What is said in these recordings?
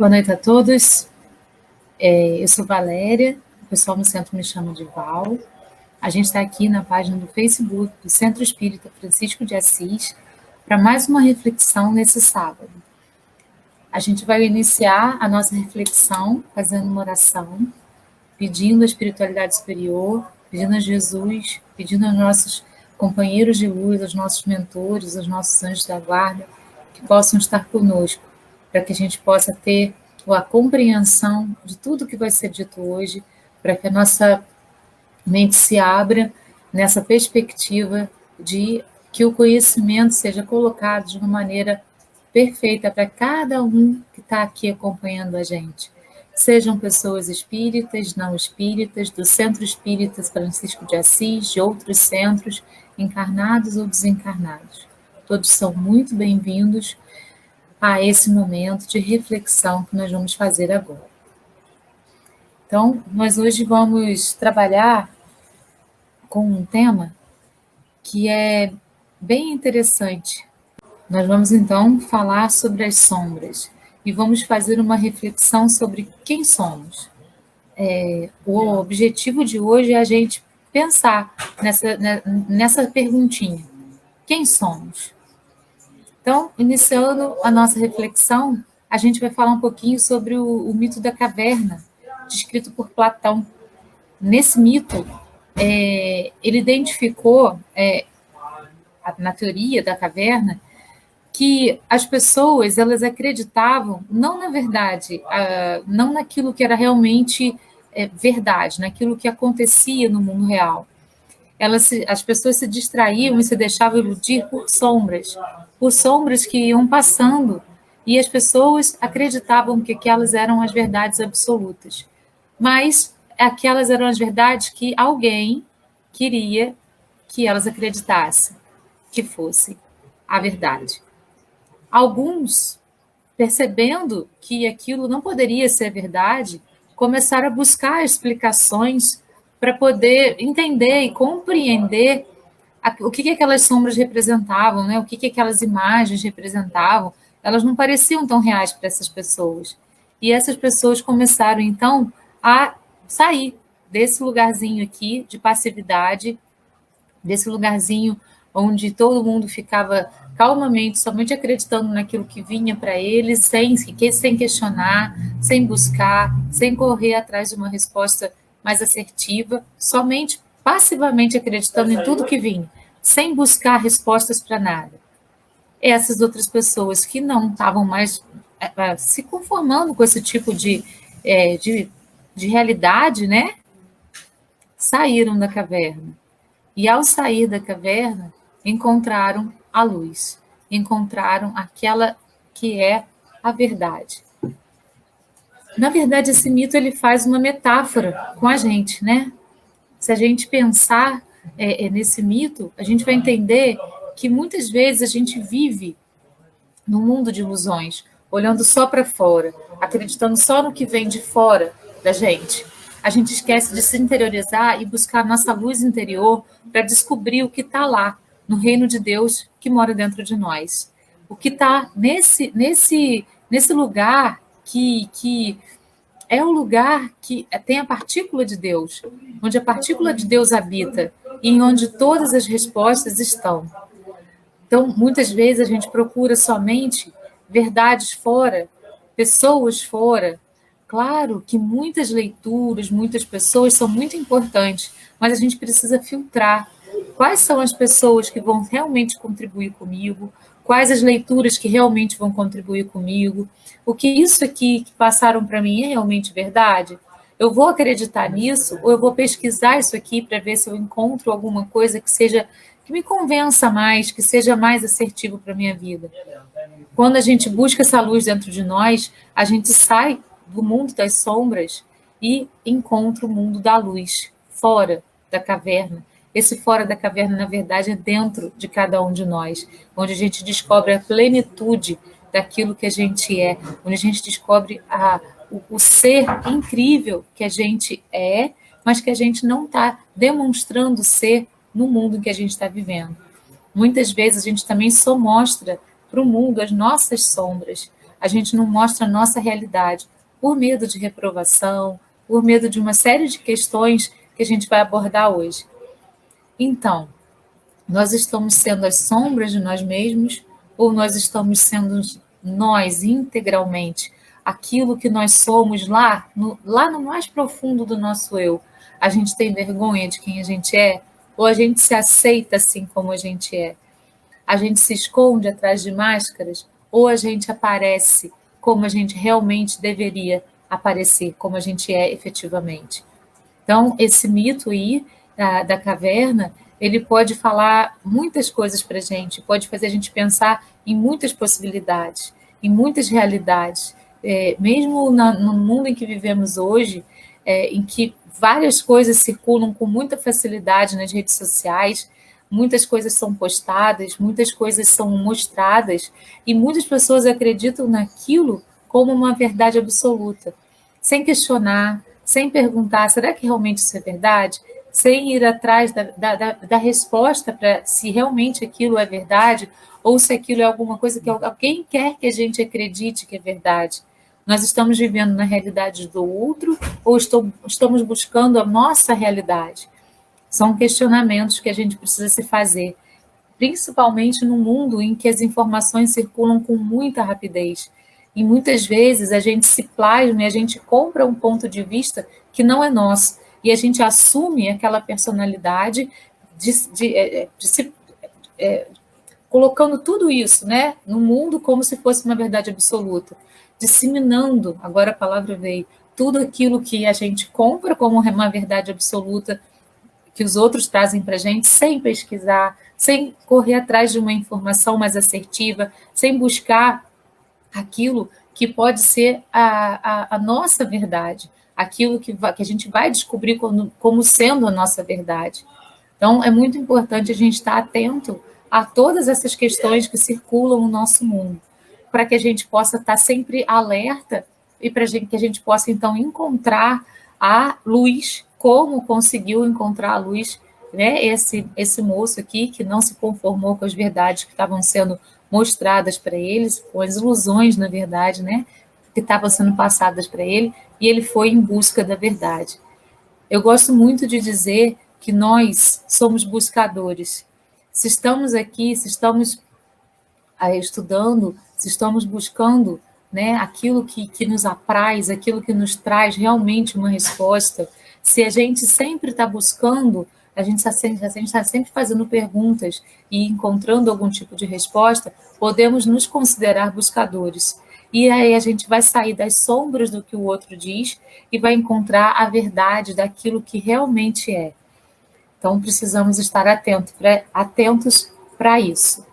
Boa noite a todos. Eu sou Valéria, o pessoal no centro me chama de Val. A gente está aqui na página do Facebook do Centro Espírita Francisco de Assis para mais uma reflexão nesse sábado. A gente vai iniciar a nossa reflexão fazendo uma oração, pedindo a espiritualidade superior, pedindo a Jesus, pedindo aos nossos companheiros de luz, aos nossos mentores, aos nossos anjos da guarda, que possam estar conosco, para que a gente possa ter a compreensão de tudo que vai ser dito hoje, para que a nossa mente se abra nessa perspectiva de que o conhecimento seja colocado de uma maneira perfeita para cada um que está aqui acompanhando a gente. Sejam pessoas espíritas, não espíritas, do Centro Espírita Francisco de Assis, de outros centros, encarnados ou desencarnados. Todos são muito bem-vindos a esse momento de reflexão que nós vamos fazer agora. Então, nós hoje vamos trabalhar com um tema que é bem interessante. Nós vamos, então, falar sobre as sombras e vamos fazer uma reflexão sobre quem somos. O objetivo de hoje é a gente pensar nessa perguntinha. Quem somos? Então, iniciando a nossa reflexão, a gente vai falar um pouquinho sobre o mito da caverna, descrito por Platão. Nesse mito, ele identificou, na teoria da caverna, que as pessoas elas acreditavam, não na verdade, não naquilo que era realmente verdade, naquilo que acontecia no mundo real. As pessoas se distraíam e se deixavam iludir por sombras que iam passando, e as pessoas acreditavam que aquelas eram as verdades absolutas. Mas aquelas eram as verdades que alguém queria que elas acreditassem que fosse a verdade. Alguns, percebendo que aquilo não poderia ser verdade, começaram a buscar explicações para poder entender e compreender o que aquelas sombras representavam, né? O que aquelas imagens representavam. Elas não pareciam tão reais para essas pessoas. E essas pessoas começaram, então, a sair desse lugarzinho aqui de passividade, desse lugarzinho onde todo mundo ficava calmamente, somente acreditando naquilo que vinha para eles, sem questionar, sem buscar, sem correr atrás de uma resposta mais assertiva, somente passivamente acreditando em tudo que vinha, sem buscar respostas para nada. Essas outras pessoas que não estavam mais se conformando com esse tipo de realidade, né? Saíram da caverna. E ao sair da caverna, encontraram a luz, encontraram aquela que é a verdade. Na verdade, esse mito ele faz uma metáfora com a gente, né? Se a gente pensar nesse mito, a gente vai entender que muitas vezes a gente vive num mundo de ilusões, olhando só para fora, acreditando só no que vem de fora da gente. A gente esquece de se interiorizar e buscar a nossa luz interior para descobrir o que está lá, no reino de Deus que mora dentro de nós. O que está nesse lugar que é o lugar que tem a partícula de Deus, onde a partícula de Deus habita e em onde todas as respostas estão. Então, muitas vezes a gente procura somente verdades fora, pessoas fora. Claro que muitas leituras, muitas pessoas são muito importantes, mas a gente precisa filtrar quais são as pessoas que vão realmente contribuir comigo, quais as leituras que realmente vão contribuir comigo, o que isso aqui que passaram para mim é realmente verdade? Eu vou acreditar nisso ou eu vou pesquisar isso aqui para ver se eu encontro alguma coisa que me convença mais, que seja mais assertivo para a minha vida. Quando a gente busca essa luz dentro de nós, a gente sai do mundo das sombras e encontra o mundo da luz, fora da caverna. Esse fora da caverna, na verdade, é dentro de cada um de nós, onde a gente descobre a plenitude daquilo que a gente é, onde a gente descobre o ser incrível que a gente é, mas que a gente não está demonstrando ser no mundo em que a gente está vivendo. Muitas vezes a gente também só mostra para o mundo as nossas sombras, a gente não mostra a nossa realidade, por medo de reprovação, por medo de uma série de questões que a gente vai abordar hoje. Então, nós estamos sendo as sombras de nós mesmos ou nós estamos sendo nós integralmente, aquilo que nós somos lá no mais profundo do nosso eu? A gente tem vergonha de quem a gente é ou a gente se aceita assim como a gente é? A gente se esconde atrás de máscaras ou a gente aparece como a gente realmente deveria aparecer, como a gente é efetivamente? Então, esse mito aí da caverna, ele pode falar muitas coisas para a gente, pode fazer a gente pensar em muitas possibilidades, em muitas realidades. Mesmo no mundo em que vivemos hoje, em que várias coisas circulam com muita facilidade nas redes sociais, muitas coisas são postadas, muitas coisas são mostradas, e muitas pessoas acreditam naquilo como uma verdade absoluta, sem questionar, sem perguntar, será que realmente isso é verdade? Sem ir atrás da resposta para se realmente aquilo é verdade ou se aquilo é alguma coisa que alguém quer que a gente acredite que é verdade. Nós estamos vivendo na realidade do outro ou estamos buscando a nossa realidade? São questionamentos que a gente precisa se fazer, principalmente no mundo em que as informações circulam com muita rapidez. E muitas vezes a gente se plasma e a gente compra um ponto de vista que não é nosso. E a gente assume aquela personalidade de se colocando tudo isso, né, no mundo como se fosse uma verdade absoluta, disseminando, agora a palavra veio, tudo aquilo que a gente compra como uma verdade absoluta que os outros trazem para a gente, sem pesquisar, sem correr atrás de uma informação mais assertiva, sem buscar aquilo que pode ser a nossa verdade, aquilo que a gente vai descobrir como sendo a nossa verdade. Então, é muito importante a gente estar atento a todas essas questões que circulam no nosso mundo, para que a gente possa estar sempre alerta e para que a gente possa, então, encontrar a luz, como conseguiu encontrar a luz, né? Esse moço aqui que não se conformou com as verdades que estavam sendo mostradas para eles, com as ilusões, na verdade, né? Que estavam sendo passadas para ele, e ele foi em busca da verdade. Eu gosto muito de dizer que nós somos buscadores. Se estamos aqui, se estamos estudando, se estamos buscando, né, aquilo que nos apraz, aquilo que nos traz realmente uma resposta, se a gente sempre está buscando, a gente está sempre fazendo perguntas e encontrando algum tipo de resposta, podemos nos considerar buscadores. E aí a gente vai sair das sombras do que o outro diz e vai encontrar a verdade daquilo que realmente é. Então, precisamos estar atentos para isso.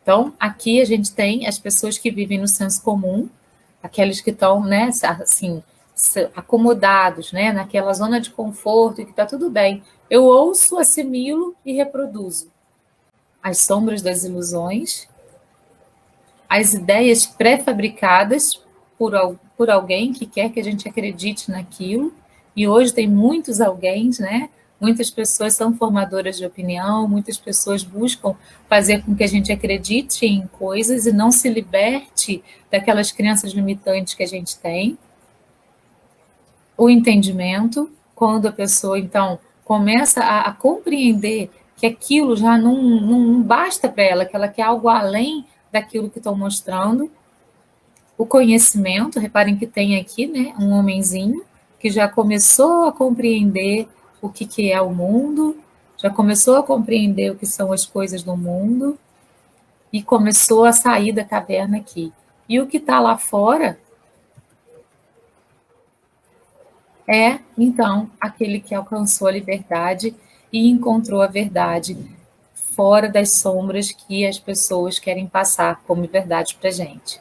Então, aqui a gente tem as pessoas que vivem no senso comum, aqueles que estão, né, assim, acomodados, né, naquela zona de conforto e que está tudo bem. Eu ouço, assimilo e reproduzo. As sombras das ilusões, as ideias pré-fabricadas por alguém que quer que a gente acredite naquilo, e hoje tem muitos alguém, né? Muitas pessoas são formadoras de opinião, muitas pessoas buscam fazer com que a gente acredite em coisas e não se liberte daquelas crenças limitantes que a gente tem. O entendimento, quando a pessoa, então, começa a compreender que aquilo já não basta para ela, que ela quer algo além daquilo que estão mostrando. O conhecimento, reparem que tem aqui, né, um homenzinho que já começou a compreender o que é o mundo, já começou a compreender o que são as coisas do mundo e começou a sair da caverna aqui. E o que está lá fora é, então, aquele que alcançou a liberdade e encontrou a verdade fora das sombras que as pessoas querem passar como verdade para a gente.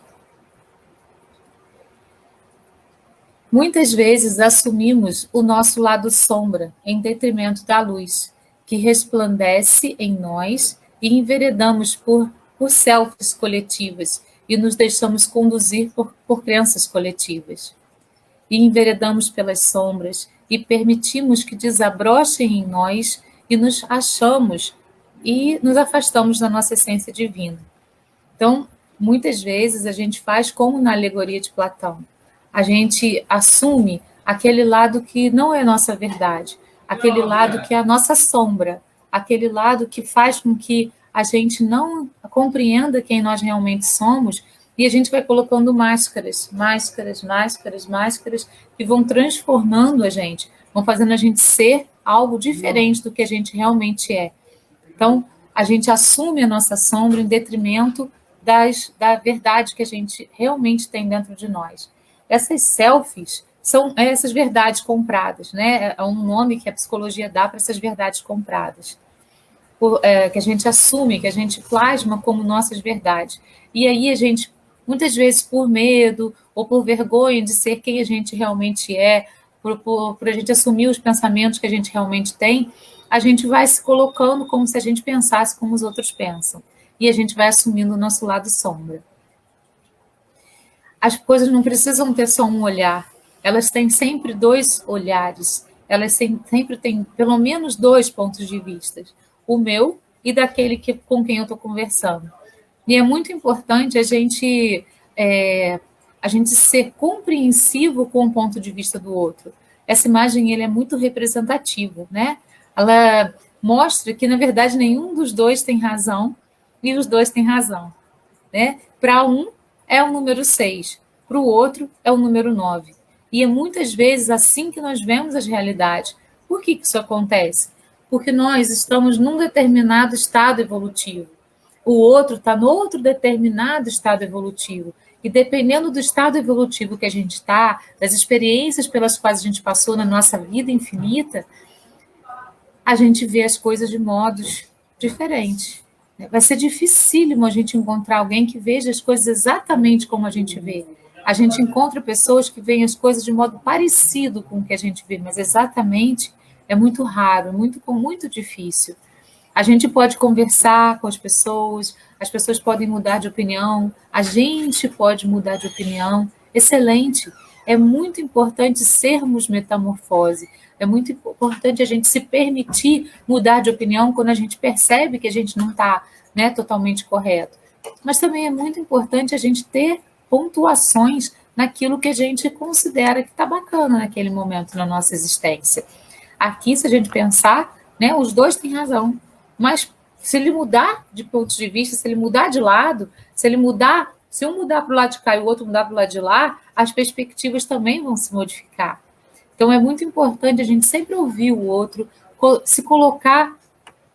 Muitas vezes assumimos o nosso lado sombra em detrimento da luz, que resplandece em nós e enveredamos por selfies coletivas e nos deixamos conduzir por crenças coletivas. E enveredamos pelas sombras e permitimos que desabrochem em nós e nos achamos e nos afastamos da nossa essência divina. Então, muitas vezes a gente faz como na alegoria de Platão. A gente assume aquele lado que não é nossa verdade, aquele lado que é a nossa sombra, aquele lado que faz com que a gente não compreenda quem nós realmente somos, e a gente vai colocando máscaras, máscaras, máscaras, máscaras, que vão transformando a gente, vão fazendo a gente ser algo diferente do que a gente realmente é. Então, a gente assume a nossa sombra em detrimento da verdade que a gente realmente tem dentro de nós. Essas selfies são essas verdades compradas, né? É um nome que a psicologia dá para essas verdades compradas, que a gente assume, que a gente plasma como nossas verdades. E aí a gente, muitas vezes por medo ou por vergonha de ser quem a gente realmente é, por a gente assumir os pensamentos que a gente realmente tem, a gente vai se colocando como se a gente pensasse como os outros pensam. E a gente vai assumindo o nosso lado sombra. As coisas não precisam ter só um olhar, elas têm sempre dois olhares, elas sempre têm pelo menos dois pontos de vista, o meu e daquele com quem eu estou conversando. E é muito importante a gente ser compreensivo com o ponto de vista do outro. Essa imagem ele é muito representativa, né? Ela mostra que, na verdade, nenhum dos dois tem razão e os dois têm razão, né? Para um é o número 6, para o outro é o número 9. E é muitas vezes assim que nós vemos as realidades. Por que isso acontece? Porque nós estamos num determinado estado evolutivo. O outro está no outro determinado estado evolutivo. E dependendo do estado evolutivo que a gente está, das experiências pelas quais a gente passou na nossa vida infinita, a gente vê as coisas de modos diferentes. Vai ser dificílimo a gente encontrar alguém que veja as coisas exatamente como a gente vê. A gente encontra pessoas que veem as coisas de modo parecido com o que a gente vê, mas exatamente é muito raro, muito difícil. A gente pode conversar com as pessoas podem mudar de opinião, a gente pode mudar de opinião. Excelente. É muito importante sermos metamorfose. É muito importante a gente se permitir mudar de opinião quando a gente percebe que a gente não está, né, totalmente correto. Mas também é muito importante a gente ter pontuações naquilo que a gente considera que está bacana naquele momento na nossa existência. Aqui, se a gente pensar, né, os dois têm razão. Mas se ele mudar de ponto de vista, se ele mudar de lado, se um mudar para o lado de cá e o outro mudar para o lado de lá, as perspectivas também vão se modificar. Então é muito importante a gente sempre ouvir o outro, se colocar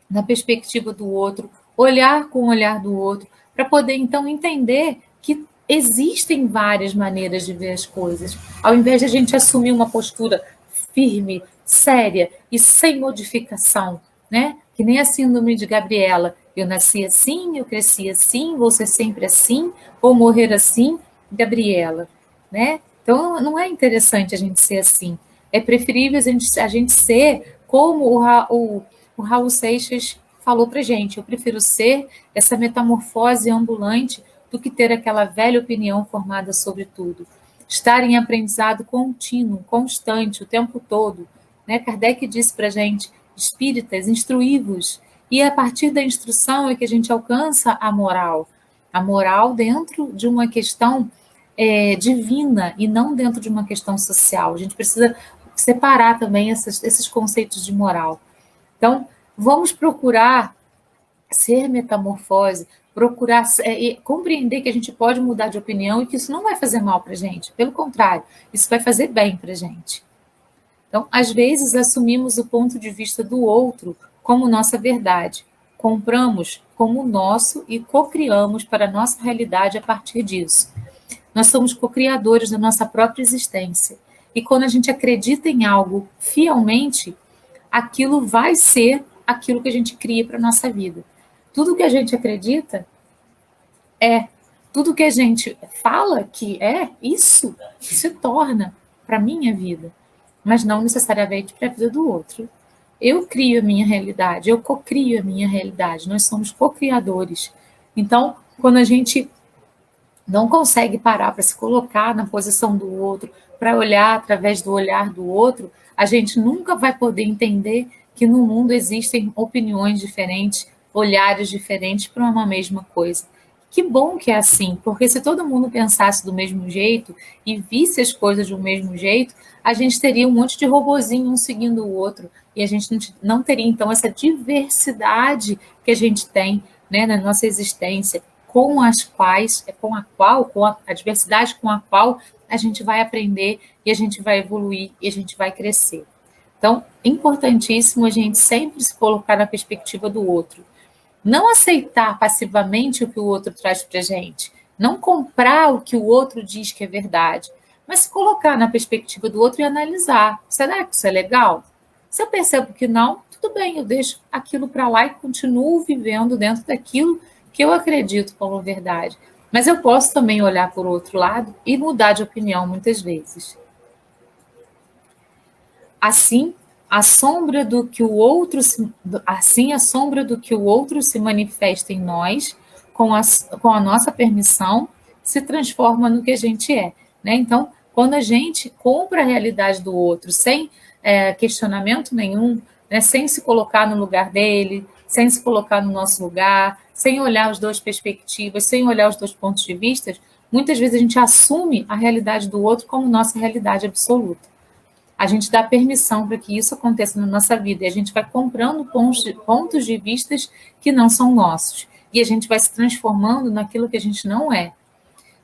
na perspectiva do outro, olhar com o olhar do outro, para poder então entender que existem várias maneiras de ver as coisas. Ao invés de a gente assumir uma postura firme, séria e sem modificação, né? Que nem a síndrome de Gabriela. Eu nasci assim, eu cresci assim, vou ser sempre assim, vou morrer assim, Gabriela, né? Então não é interessante a gente ser assim. É preferível a gente ser como o Raul Seixas falou para gente. Eu prefiro ser essa metamorfose ambulante do que ter aquela velha opinião formada sobre tudo. Estar em aprendizado contínuo, constante, o tempo todo. Né? Kardec disse para a gente, espíritas, instruí-vos. E a partir da instrução é que a gente alcança a moral. A moral dentro de uma questão divina e não dentro de uma questão social. A gente precisa separar também esses conceitos de moral. Então, vamos procurar ser metamorfose, procurar compreender que a gente pode mudar de opinião e que isso não vai fazer mal para a gente. Pelo contrário, isso vai fazer bem para a gente. Então, às vezes, assumimos o ponto de vista do outro como nossa verdade. Compramos como nosso e cocriamos para a nossa realidade a partir disso. Nós somos co-criadores da nossa própria existência. E quando a gente acredita em algo fielmente, aquilo vai ser aquilo que a gente cria para a nossa vida. Tudo que a gente acredita é. Tudo que a gente fala que é, isso se torna para a minha vida, mas não necessariamente para a vida do outro. Eu crio a minha realidade, eu cocrio a minha realidade, nós somos co-criadores. Então, quando a gente não consegue parar para se colocar na posição do outro, para olhar através do olhar do outro, a gente nunca vai poder entender que no mundo existem opiniões diferentes, olhares diferentes para uma mesma coisa. Que bom que é assim, porque se todo mundo pensasse do mesmo jeito e visse as coisas do mesmo jeito, a gente teria um monte de robozinho um seguindo o outro e a gente não teria então essa diversidade que a gente tem, né, na nossa existência, com a diversidade com a qual a gente vai aprender e a gente vai evoluir e a gente vai crescer. Então, importantíssimo a gente sempre se colocar na perspectiva do outro. Não aceitar passivamente o que o outro traz para a gente. Não comprar o que o outro diz que é verdade. Mas se colocar na perspectiva do outro e analisar. Será que isso é legal? Se eu percebo que não, tudo bem, eu deixo aquilo para lá e continuo vivendo dentro daquilo que eu acredito como verdade. Mas eu posso também olhar por outro lado e mudar de opinião muitas vezes. Assim, a sombra do que o outro assim a sombra do que o outro se manifesta em nós, com a nossa permissão, se transforma no que a gente é, né? Então, quando a gente compra a realidade do outro sem questionamento nenhum, né, sem se colocar no lugar dele, sem se colocar no nosso lugar, sem olhar as duas perspectivas, sem olhar os dois pontos de vista, muitas vezes a gente assume a realidade do outro como nossa realidade absoluta. A gente dá permissão para que isso aconteça na nossa vida e a gente vai comprando pontos de vistas que não são nossos. E a gente vai se transformando naquilo que a gente não é.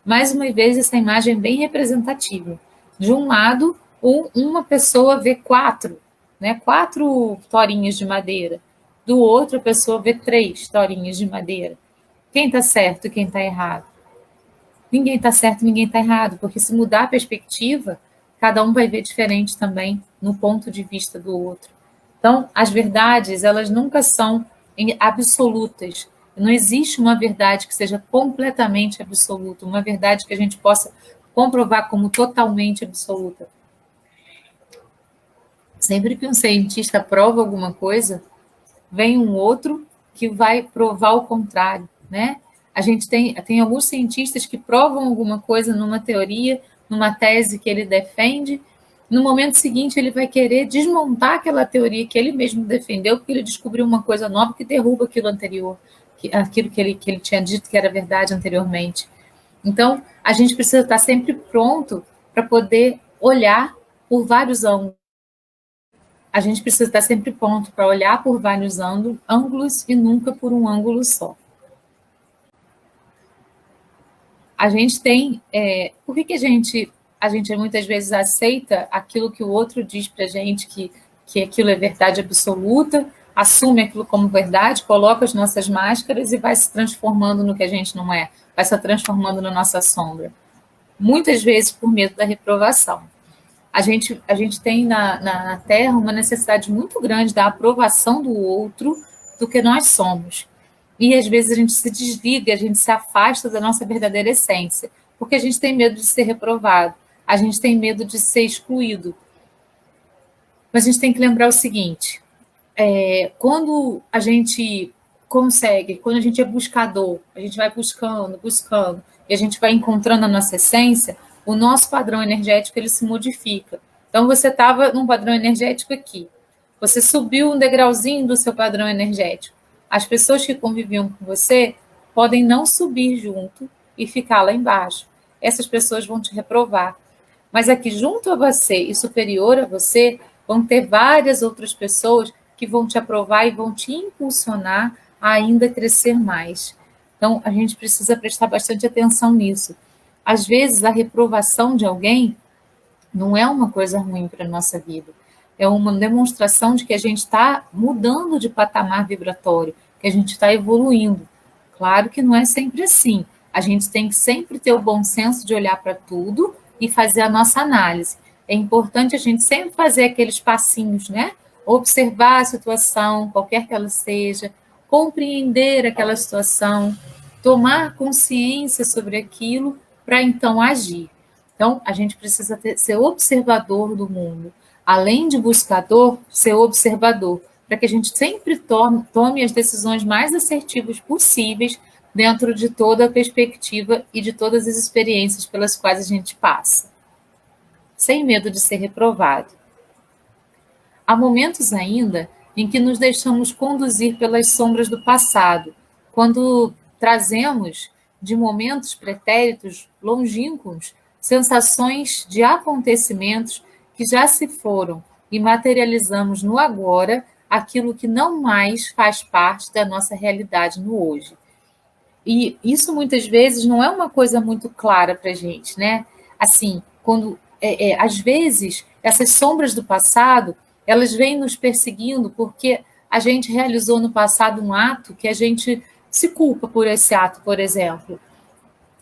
Mais uma vez, essa imagem é bem representativa. De um lado, uma pessoa vê quatro, né? Quatro torinhas de madeira. Do outro, a pessoa vê três torinhas de madeira. Quem está certo e quem está errado? Ninguém está certo, ninguém está errado, porque se mudar a perspectiva, cada um vai ver diferente também no ponto de vista do outro. Então, as verdades, elas nunca são absolutas. Não existe uma verdade que seja completamente absoluta, uma verdade que a gente possa comprovar como totalmente absoluta. Sempre que um cientista prova alguma coisa, vem um outro que vai provar o contrário, né? A gente tem alguns cientistas que provam alguma coisa numa teoria, numa tese que ele defende, no momento seguinte ele vai querer desmontar aquela teoria que ele mesmo defendeu, porque ele descobriu uma coisa nova que derruba aquilo anterior, aquilo que ele tinha dito que era verdade anteriormente. Então, a gente precisa estar sempre pronto para poder olhar por vários ângulos. A gente precisa estar sempre pronto para olhar por vários ângulos e nunca por um ângulo só. A gente tem. Por que a gente muitas vezes aceita aquilo que o outro diz para a gente, que aquilo é verdade absoluta, assume aquilo como verdade, coloca as nossas máscaras e vai se transformando no que a gente não é, vai se transformando na nossa sombra. Muitas vezes por medo da reprovação. A gente tem na Terra uma necessidade muito grande da aprovação do outro do que nós somos. E às vezes a gente se desliga, a gente se afasta da nossa verdadeira essência, porque a gente tem medo de ser reprovado, a gente tem medo de ser excluído. Mas a gente tem que lembrar o seguinte: quando a gente consegue, quando a gente é buscador, a gente vai buscando, buscando, e a gente vai encontrando a nossa essência, o nosso padrão energético ele se modifica. Então, você estava num padrão energético aqui, você subiu um degrauzinho do seu padrão energético. As pessoas que conviviam com você podem não subir junto e ficar lá embaixo. Essas pessoas vão te reprovar. Mas aqui junto a você e superior a você, vão ter várias outras pessoas que vão te aprovar e vão te impulsionar a ainda crescer mais. Então, a gente precisa prestar bastante atenção nisso. Às vezes, a reprovação de alguém não é uma coisa ruim para a nossa vida. É uma demonstração de que a gente está mudando de patamar vibratório, que a gente está evoluindo. Claro que não é sempre assim. A gente tem que sempre ter o bom senso de olhar para tudo e fazer a nossa análise. É importante a gente sempre fazer aqueles passinhos, né? Observar a situação, qualquer que ela seja, compreender aquela situação, tomar consciência sobre aquilo para então agir. Então, a gente precisa ser observador do mundo. Além de buscador, ser observador, para que a gente sempre tome as decisões mais assertivas possíveis dentro de toda a perspectiva e de todas as experiências pelas quais a gente passa, sem medo de ser reprovado. Há momentos ainda em que nos deixamos conduzir pelas sombras do passado, quando trazemos de momentos pretéritos longínquos, sensações de acontecimentos que já se foram e materializamos no agora aquilo que não mais faz parte da nossa realidade no hoje. E isso muitas vezes não é uma coisa muito clara para a gente, né? Assim, quando às vezes essas sombras do passado elas vêm nos perseguindo porque a gente realizou no passado um ato que a gente se culpa por esse ato, por exemplo.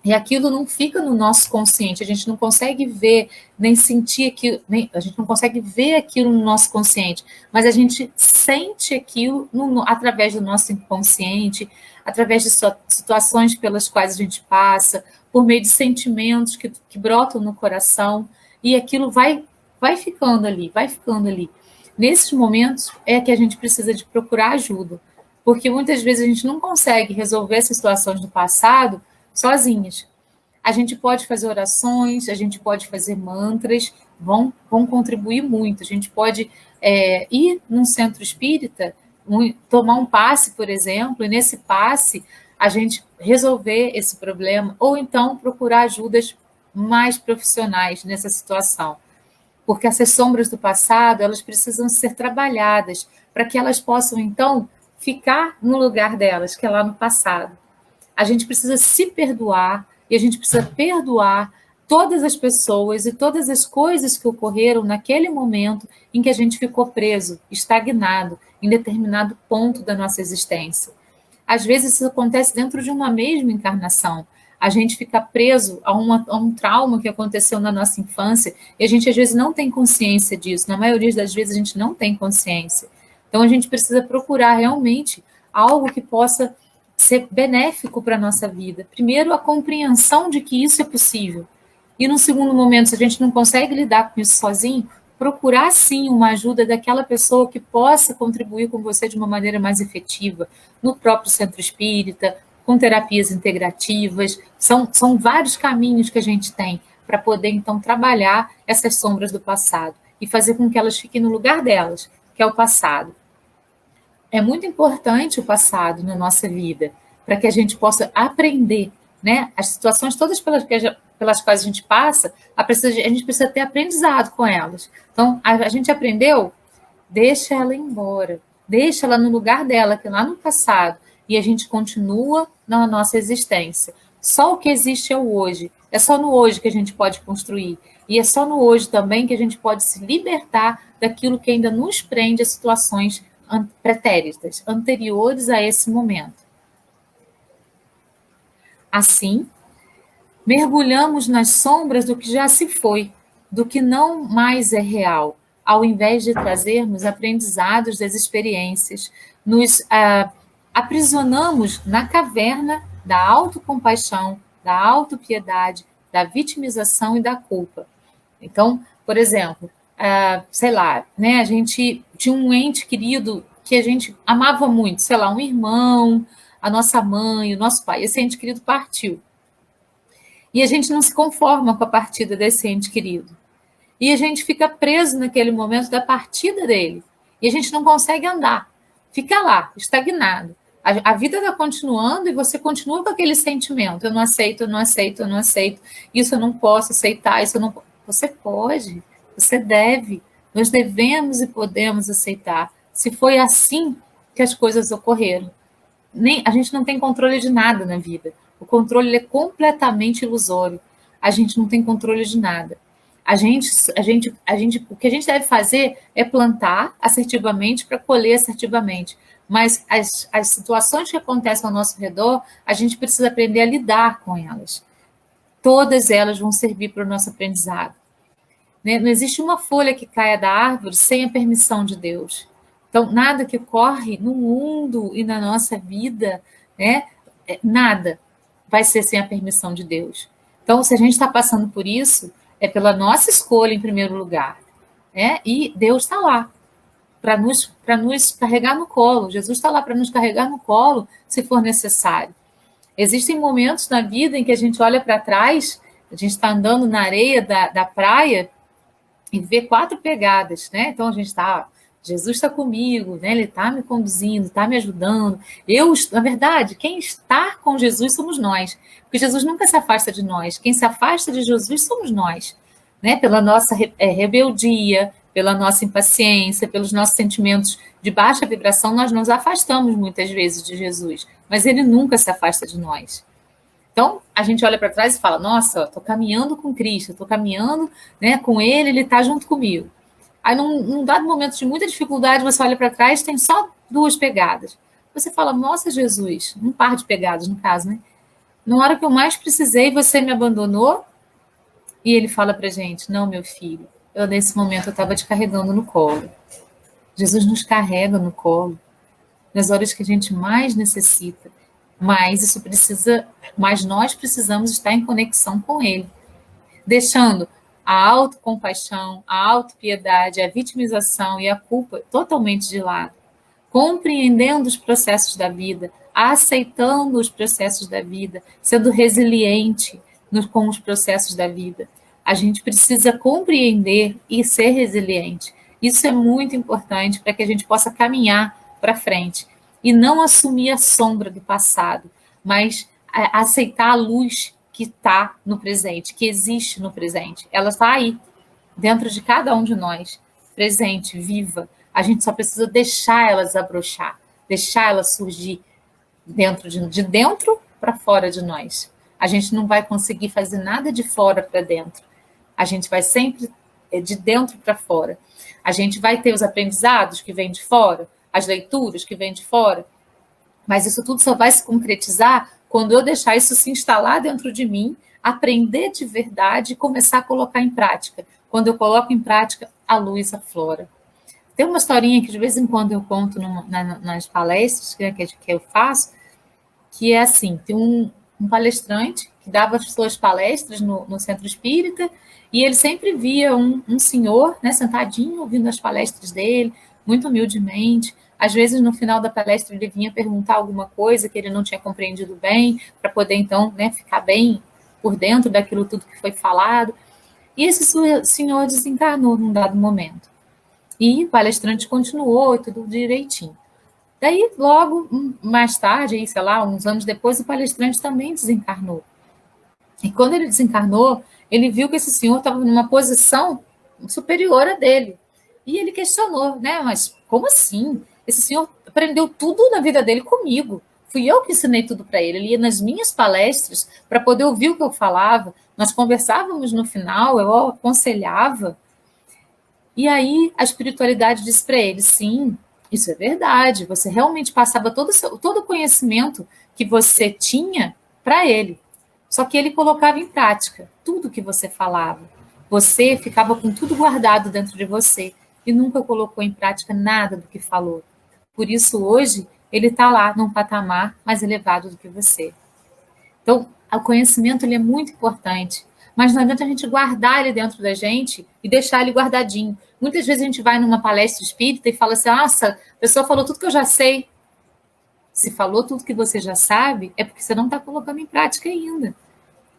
E aquilo não fica no nosso consciente, a gente não consegue ver, nem sentir aquilo, a gente não consegue ver aquilo no nosso consciente, mas a gente sente aquilo através do nosso inconsciente, através de situações pelas quais a gente passa, por meio de sentimentos que brotam no coração, e aquilo vai ficando ali, vai ficando ali. Nesses momentos é que a gente precisa de procurar ajuda, porque muitas vezes a gente não consegue resolver essas situações do passado sozinhas. A gente pode fazer orações, a gente pode fazer mantras, vão contribuir muito. A gente pode ir num centro espírita, tomar um passe, por exemplo, e nesse passe a gente resolver esse problema, ou então procurar ajudas mais profissionais nessa situação. Porque essas sombras do passado, elas precisam ser trabalhadas para que elas possam, então, ficar no lugar delas, que é lá no passado. A gente precisa se perdoar e a gente precisa perdoar todas as pessoas e todas as coisas que ocorreram naquele momento em que a gente ficou preso, estagnado, em determinado ponto da nossa existência. Às vezes isso acontece dentro de uma mesma encarnação. A gente fica preso a um trauma que aconteceu na nossa infância e a gente às vezes não tem consciência disso. Na maioria das vezes a gente não tem consciência. Então a gente precisa procurar realmente algo que possa ser benéfico para a nossa vida. Primeiro, a compreensão de que isso é possível. E, no segundo momento, se a gente não consegue lidar com isso sozinho, procurar, sim, uma ajuda daquela pessoa que possa contribuir com você de uma maneira mais efetiva, no próprio centro espírita, com terapias integrativas. São vários caminhos que a gente tem para poder, então, trabalhar essas sombras do passado e fazer com que elas fiquem no lugar delas, que é o passado. É muito importante o passado na nossa vida, para que a gente possa aprender, né? As situações todas pelas quais a gente passa, a gente precisa ter aprendizado com elas. Então, a gente aprendeu, deixa ela embora, deixa ela no lugar dela, que é lá no passado, e a gente continua na nossa existência. Só o que existe é o hoje. É só no hoje que a gente pode construir. E é só no hoje também que a gente pode se libertar daquilo que ainda nos prende a situações pretéritas, anteriores a esse momento. Assim, mergulhamos nas sombras do que já se foi, do que não mais é real, ao invés de trazermos aprendizados das experiências, nos aprisionamos na caverna da autocompaixão, da autopiedade, da vitimização e da culpa. Então, por exemplo, sei lá, né, a gente tinha um ente querido que a gente amava muito, sei lá, um irmão, a nossa mãe, o nosso pai. Esse ente querido partiu. E a gente não se conforma com a partida desse ente querido. E a gente fica preso naquele momento da partida dele. E a gente não consegue andar. Fica lá, estagnado. A vida está continuando e você continua com aquele sentimento. Eu não aceito, eu não aceito, eu não aceito. Isso eu não posso aceitar, isso eu não... Você pode, você deve. Nós devemos e podemos aceitar. Se foi assim que as coisas ocorreram. A gente não tem controle de nada na vida. O controle é completamente ilusório. A gente não tem controle de nada. O que a gente deve fazer é plantar assertivamente para colher assertivamente. Mas as situações que acontecem ao nosso redor, a gente precisa aprender a lidar com elas. Todas elas vão servir para o nosso aprendizado. Não existe uma folha que caia da árvore sem a permissão de Deus. Então, nada que ocorre no mundo e na nossa vida, né, nada vai ser sem a permissão de Deus. Então, se a gente está passando por isso, é pela nossa escolha em primeiro lugar. Né? E Deus está lá para nos carregar no colo. Jesus está lá para nos carregar no colo, se for necessário. Existem momentos na vida em que a gente olha para trás, a gente está andando na areia da praia e vê 4 pegadas, né? Então a gente está Jesus está comigo, né? Ele está me conduzindo, está me ajudando. Na verdade, quem está com Jesus somos nós, porque Jesus nunca se afasta de nós. Quem se afasta de Jesus somos nós, né? Pela nossa rebeldia, pela nossa impaciência, pelos nossos sentimentos de baixa vibração, nós nos afastamos muitas vezes de Jesus, mas ele nunca se afasta de nós. Então, a gente olha para trás e fala: nossa, estou caminhando com Cristo, estou caminhando, né, com Ele está junto comigo. Aí, num dado momento de muita dificuldade, você olha para trás, tem só 2 pegadas. Você fala: nossa, Jesus, um par de pegadas, no caso, né? Na hora que eu mais precisei, você me abandonou. E ele fala para gente: não, meu filho, nesse momento eu estava te carregando no colo. Jesus nos carrega no colo nas horas que a gente mais necessita. Mas nós precisamos estar em conexão com Ele, deixando a autocompaixão, a autopiedade, a vitimização e a culpa totalmente de lado, compreendendo os processos da vida, aceitando os processos da vida, sendo resiliente com os processos da vida. A gente precisa compreender e ser resiliente. Isso é muito importante para que a gente possa caminhar para frente e não assumir a sombra do passado, mas aceitar a luz que está no presente, que existe no presente. Ela está aí, dentro de cada um de nós, presente, viva. A gente só precisa deixar ela desabrochar, deixar ela surgir de dentro para fora de nós. A gente não vai conseguir fazer nada de fora para dentro. A gente vai sempre de dentro para fora. A gente vai ter os aprendizados que vêm de fora, as leituras que vêm de fora, mas isso tudo só vai se concretizar quando eu deixar isso se instalar dentro de mim, aprender de verdade e começar a colocar em prática. Quando eu coloco em prática, a luz aflora. Tem uma historinha que de vez em quando eu conto nas palestras que eu faço, que é assim: tem um palestrante que dava as suas palestras no centro espírita, e ele sempre via um senhor, né, sentadinho, ouvindo as palestras dele, muito humildemente. Às vezes, no final da palestra, ele vinha perguntar alguma coisa que ele não tinha compreendido bem, para poder, então, né, ficar bem por dentro daquilo tudo que foi falado. E esse senhor desencarnou num dado momento. E o palestrante continuou, tudo direitinho. Daí, logo mais tarde, aí, sei lá, uns anos depois, o palestrante também desencarnou. E quando ele desencarnou, ele viu que esse senhor estava numa posição superior a dele. E ele questionou, né? Mas como assim? Esse senhor aprendeu tudo na vida dele comigo. Fui eu que ensinei tudo para ele. Ele ia nas minhas palestras para poder ouvir o que eu falava. Nós conversávamos no final, eu aconselhava. E aí a espiritualidade disse para ele: sim, isso é verdade. Você realmente passava todo o conhecimento que você tinha para ele. Só que ele colocava em prática tudo que você falava. Você ficava com tudo guardado dentro de você e nunca colocou em prática nada do que falou. Por isso, hoje, ele está lá num patamar mais elevado do que você. Então, o conhecimento ele é muito importante, mas não adianta a gente guardar ele dentro da gente e deixar ele guardadinho. Muitas vezes a gente vai numa palestra espírita e fala assim: nossa, a pessoa falou tudo que eu já sei. Se falou tudo que você já sabe, é porque você não está colocando em prática ainda.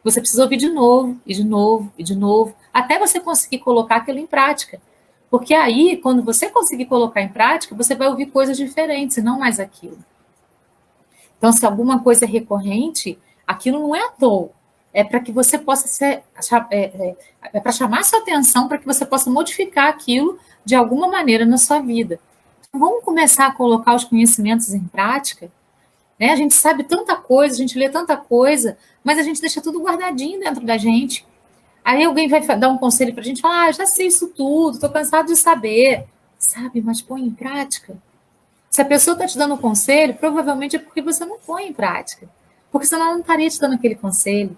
Você precisa ouvir de novo, e de novo, e de novo, até você conseguir colocar aquilo em prática. Porque aí, quando você conseguir colocar em prática, você vai ouvir coisas diferentes e não mais aquilo. Então, se alguma coisa é recorrente, aquilo não é à toa. É para que você possa ser. É para chamar a sua atenção, para que você possa modificar aquilo de alguma maneira na sua vida. Então, vamos começar a colocar os conhecimentos em prática. Né? A gente sabe tanta coisa, a gente lê tanta coisa, mas a gente deixa tudo guardadinho dentro da gente. Aí alguém vai dar um conselho para a gente, falar: já sei isso tudo, estou cansado de saber. Sabe, mas põe em prática. Se a pessoa está te dando um conselho, provavelmente é porque você não põe em prática. Porque senão ela não estaria te dando aquele conselho.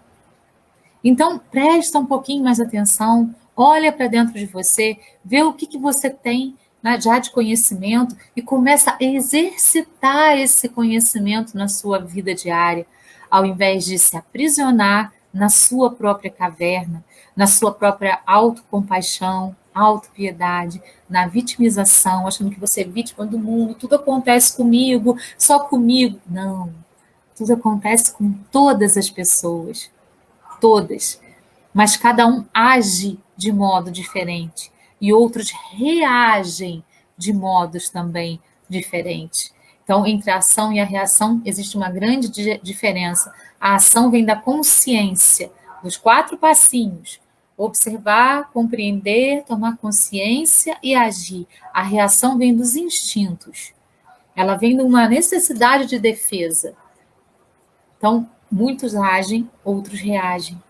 Então, presta um pouquinho mais atenção, olha para dentro de você, vê o que você tem, né, já de conhecimento e começa a exercitar esse conhecimento na sua vida diária, ao invés de se aprisionar na sua própria caverna, na sua própria autocompaixão, autopiedade, na vitimização, achando que você é vítima do mundo, tudo acontece comigo, só comigo. Não, tudo acontece com todas as pessoas, todas, mas cada um age de modo diferente e outros reagem de modos também diferentes. Então, entre a ação e a reação, existe uma grande diferença. A ação vem da consciência, dos 4 passinhos. Observar, compreender, tomar consciência e agir. A reação vem dos instintos. Ela vem de uma necessidade de defesa. Então, muitos agem, outros reagem,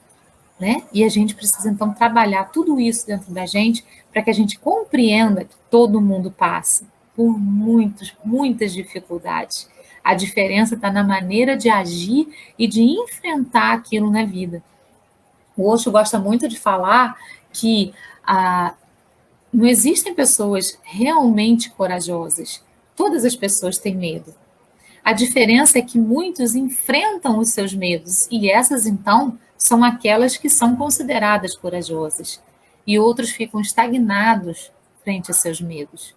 né? E a gente precisa, então, trabalhar tudo isso dentro da gente para que a gente compreenda que todo mundo passa por muitas dificuldades. A diferença está na maneira de agir e de enfrentar aquilo na vida. O Osho gosta muito de falar que não existem pessoas realmente corajosas. Todas as pessoas têm medo. A diferença é que muitos enfrentam os seus medos, e essas, então, são aquelas que são consideradas corajosas. E outros ficam estagnados frente a seus medos.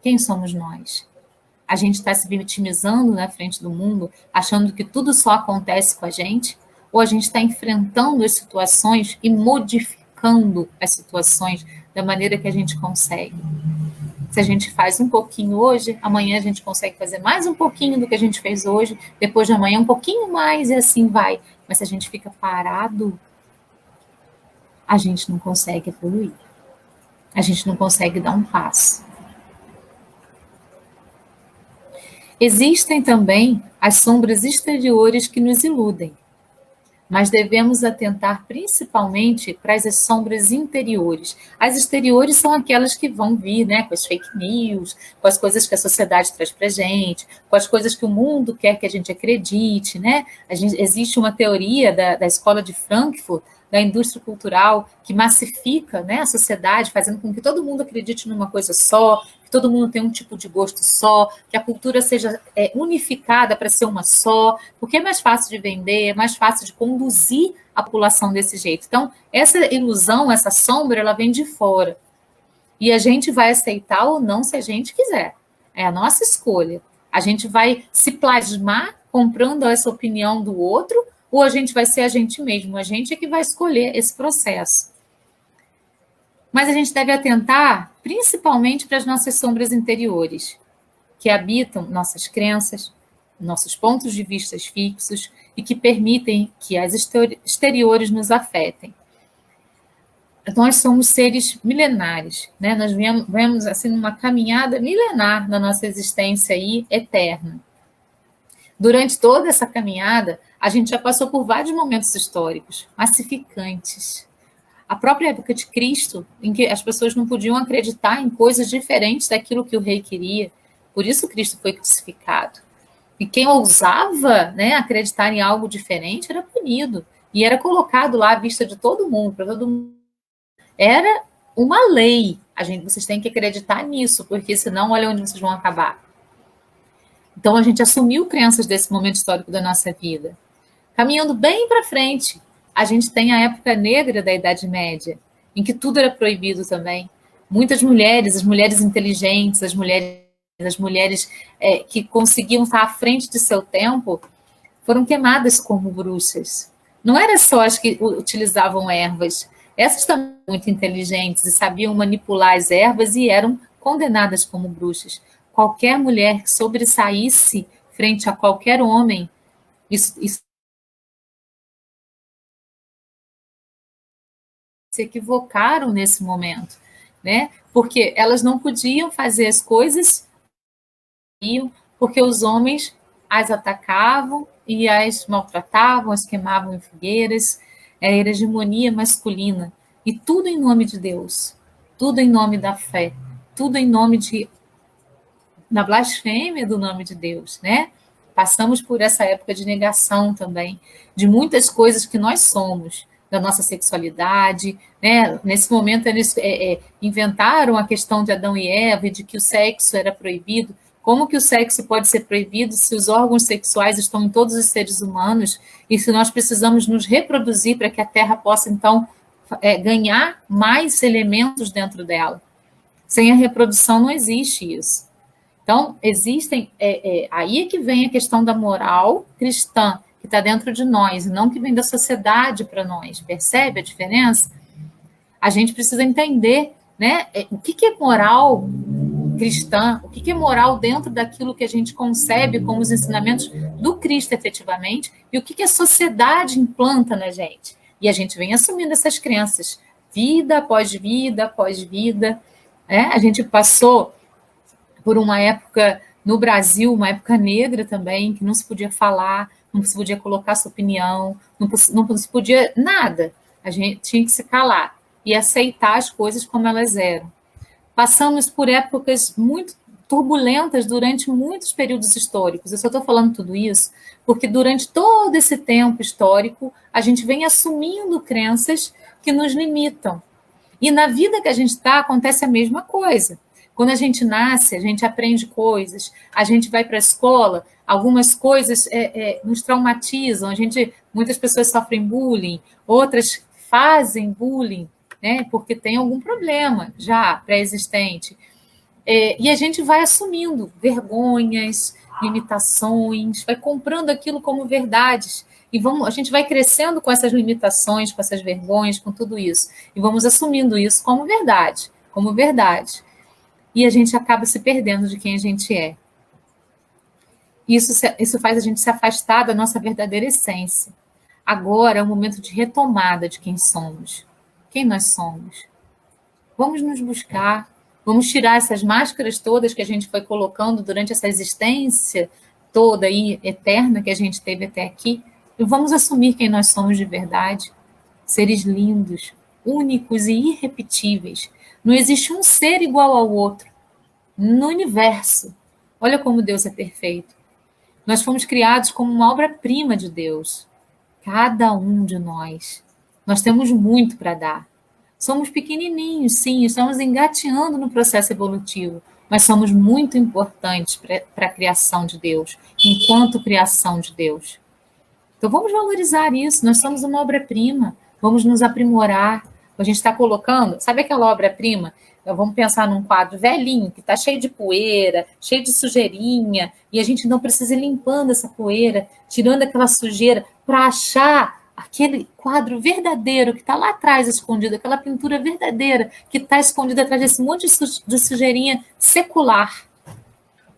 Quem somos nós? A gente está se vitimizando na frente do mundo, achando que tudo só acontece com a gente? Ou a gente está enfrentando as situações e modificando as situações da maneira que a gente consegue? Se a gente faz um pouquinho hoje, amanhã a gente consegue fazer mais um pouquinho do que a gente fez hoje, depois de amanhã um pouquinho mais e assim vai. Mas se a gente fica parado, a gente não consegue evoluir. A gente não consegue dar um passo. Existem também as sombras exteriores que nos iludem, mas devemos atentar principalmente para as sombras interiores. As exteriores são aquelas que vão vir, né, com as fake news, com as coisas que a sociedade traz para a gente, com as coisas que o mundo quer que a gente acredite, né? Existe uma teoria da escola de Frankfurt, da indústria cultural, que massifica, né, a sociedade, fazendo com que todo mundo acredite numa coisa só, que todo mundo tenha um tipo de gosto só, que a cultura seja unificada para ser uma só, porque é mais fácil de vender, é mais fácil de conduzir a população desse jeito. Então, essa ilusão, essa sombra, ela vem de fora. E a gente vai aceitar ou não se a gente quiser. É a nossa escolha. A gente vai se plasmar comprando essa opinião do outro, ou a gente vai ser a gente mesmo, a gente é que vai escolher esse processo. Mas a gente deve atentar principalmente para as nossas sombras interiores, que habitam nossas crenças, nossos pontos de vista fixos e que permitem que as exteriores nos afetem. Nós somos seres milenares, né? Nós vemos assim numa caminhada milenar na nossa existência aí, eterna. Durante toda essa caminhada, a gente já passou por vários momentos históricos, massificantes. A própria época de Cristo, em que as pessoas não podiam acreditar em coisas diferentes daquilo que o rei queria. Por isso Cristo foi crucificado. E quem ousava, né, acreditar em algo diferente era punido. E era colocado lá à vista de todo mundo, para todo mundo. Era uma lei. Vocês têm que acreditar nisso, porque senão olha onde vocês vão acabar. Então, a gente assumiu crenças desse momento histórico da nossa vida. Caminhando bem para frente, a gente tem a época negra da Idade Média, em que tudo era proibido também. Muitas mulheres, as mulheres inteligentes, as mulheres que conseguiam estar à frente de seu tempo, foram queimadas como bruxas. Não era só as que utilizavam ervas. Essas também eram muito inteligentes e sabiam manipular as ervas e eram condenadas como bruxas. Qualquer mulher que sobressaísse frente a qualquer homem, isso se equivocaram nesse momento, né? Porque elas não podiam fazer as coisas porque os homens as atacavam e as maltratavam, as queimavam em fogueiras. Era a hegemonia masculina. E tudo em nome de Deus, tudo em nome da fé, tudo em nome da blasfêmia do nome de Deus, né? Passamos por essa época de negação também, de muitas coisas que nós somos, da nossa sexualidade, né? Nesse momento eles inventaram a questão de Adão e Eva, e de que o sexo era proibido. Como que o sexo pode ser proibido se os órgãos sexuais estão em todos os seres humanos e se nós precisamos nos reproduzir para que a Terra possa, então, ganhar mais elementos dentro dela? Sem a reprodução não existe isso. Então, existem... aí é que vem a questão da moral cristã, que está dentro de nós, e não que vem da sociedade para nós. Percebe a diferença? A gente precisa entender, né, o que é moral cristã, o que é moral dentro daquilo que a gente concebe como os ensinamentos do Cristo efetivamente, e o que a sociedade implanta na gente. E a gente vem assumindo essas crenças, vida após vida após vida. A gente passou por uma época no Brasil, uma época negra também, que não se podia falar, não se podia colocar sua opinião, não se podia nada. A gente tinha que se calar e aceitar as coisas como elas eram. Passamos por épocas muito turbulentas durante muitos períodos históricos. Eu só estou falando tudo isso porque durante todo esse tempo histórico a gente vem assumindo crenças que nos limitam. E na vida que a gente está acontece a mesma coisa. Quando a gente nasce, a gente aprende coisas, a gente vai para a escola, algumas coisas nos traumatizam, muitas pessoas sofrem bullying, outras fazem bullying, né, porque tem algum problema já pré-existente. E a gente vai assumindo vergonhas, limitações, vai comprando aquilo como verdades. E a gente vai crescendo com essas limitações, com essas vergonhas, com tudo isso. E vamos assumindo isso como verdade, como verdade. E a gente acaba se perdendo de quem a gente é. Isso faz a gente se afastar da nossa verdadeira essência. Agora é o momento de retomada de quem somos. Quem nós somos? Vamos nos buscar, vamos tirar essas máscaras todas que a gente foi colocando durante essa existência toda aí, eterna, que a gente teve até aqui, e vamos assumir quem nós somos de verdade. Seres lindos, únicos e irrepetíveis. Não existe um ser igual ao outro no universo. Olha como Deus é perfeito. Nós fomos criados como uma obra-prima de Deus. Cada um de nós. Nós temos muito para dar. Somos pequenininhos, sim, estamos engateando no processo evolutivo, mas somos muito importantes para a criação de Deus, enquanto criação de Deus. Então vamos valorizar isso, nós somos uma obra-prima, vamos nos aprimorar. A gente está colocando, sabe aquela obra-prima? Vamos pensar num quadro velhinho, que está cheio de poeira, cheio de sujeirinha, e a gente não precisa ir limpando essa poeira, tirando aquela sujeira, para achar aquele quadro verdadeiro que está lá atrás escondido, aquela pintura verdadeira que está escondida atrás desse monte de sujeirinha secular.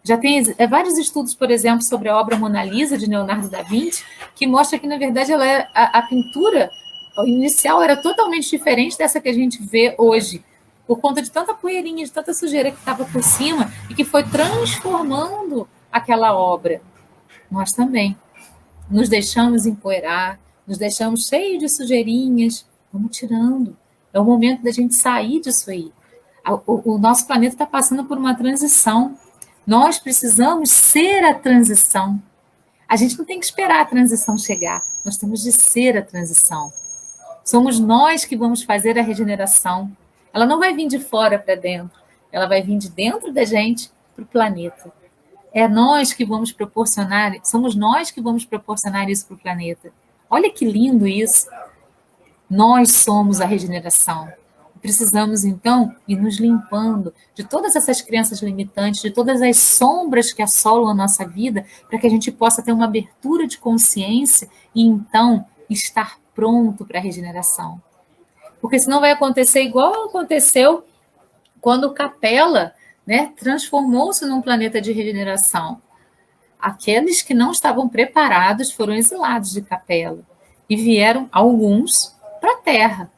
Já tem vários estudos, por exemplo, sobre a obra Mona Lisa, de Leonardo da Vinci, que mostra que, na verdade, a pintura inicial era totalmente diferente dessa que a gente vê hoje, por conta de tanta poeirinha, de tanta sujeira que estava por cima e que foi transformando aquela obra. Nós também nos deixamos empoeirar, nos deixamos cheios de sujeirinhas, vamos tirando. É o momento da gente sair disso aí. O nosso planeta está passando por uma transição. Nós precisamos ser a transição. A gente não tem que esperar a transição chegar, nós temos de ser a transição. Somos nós que vamos fazer a regeneração. Ela não vai vir de fora para dentro, ela vai vir de dentro da gente para o planeta. É nós que vamos proporcionar, somos nós que vamos proporcionar isso para o planeta. Olha que lindo isso. Nós somos a regeneração. Precisamos, então, ir nos limpando de todas essas crenças limitantes, de todas as sombras que assolam a nossa vida, para que a gente possa ter uma abertura de consciência e, então, estar pronto para a regeneração. Porque senão vai acontecer igual aconteceu quando Capela, né, transformou-se num planeta de regeneração. Aqueles que não estavam preparados foram exilados de Capela e vieram alguns para a Terra.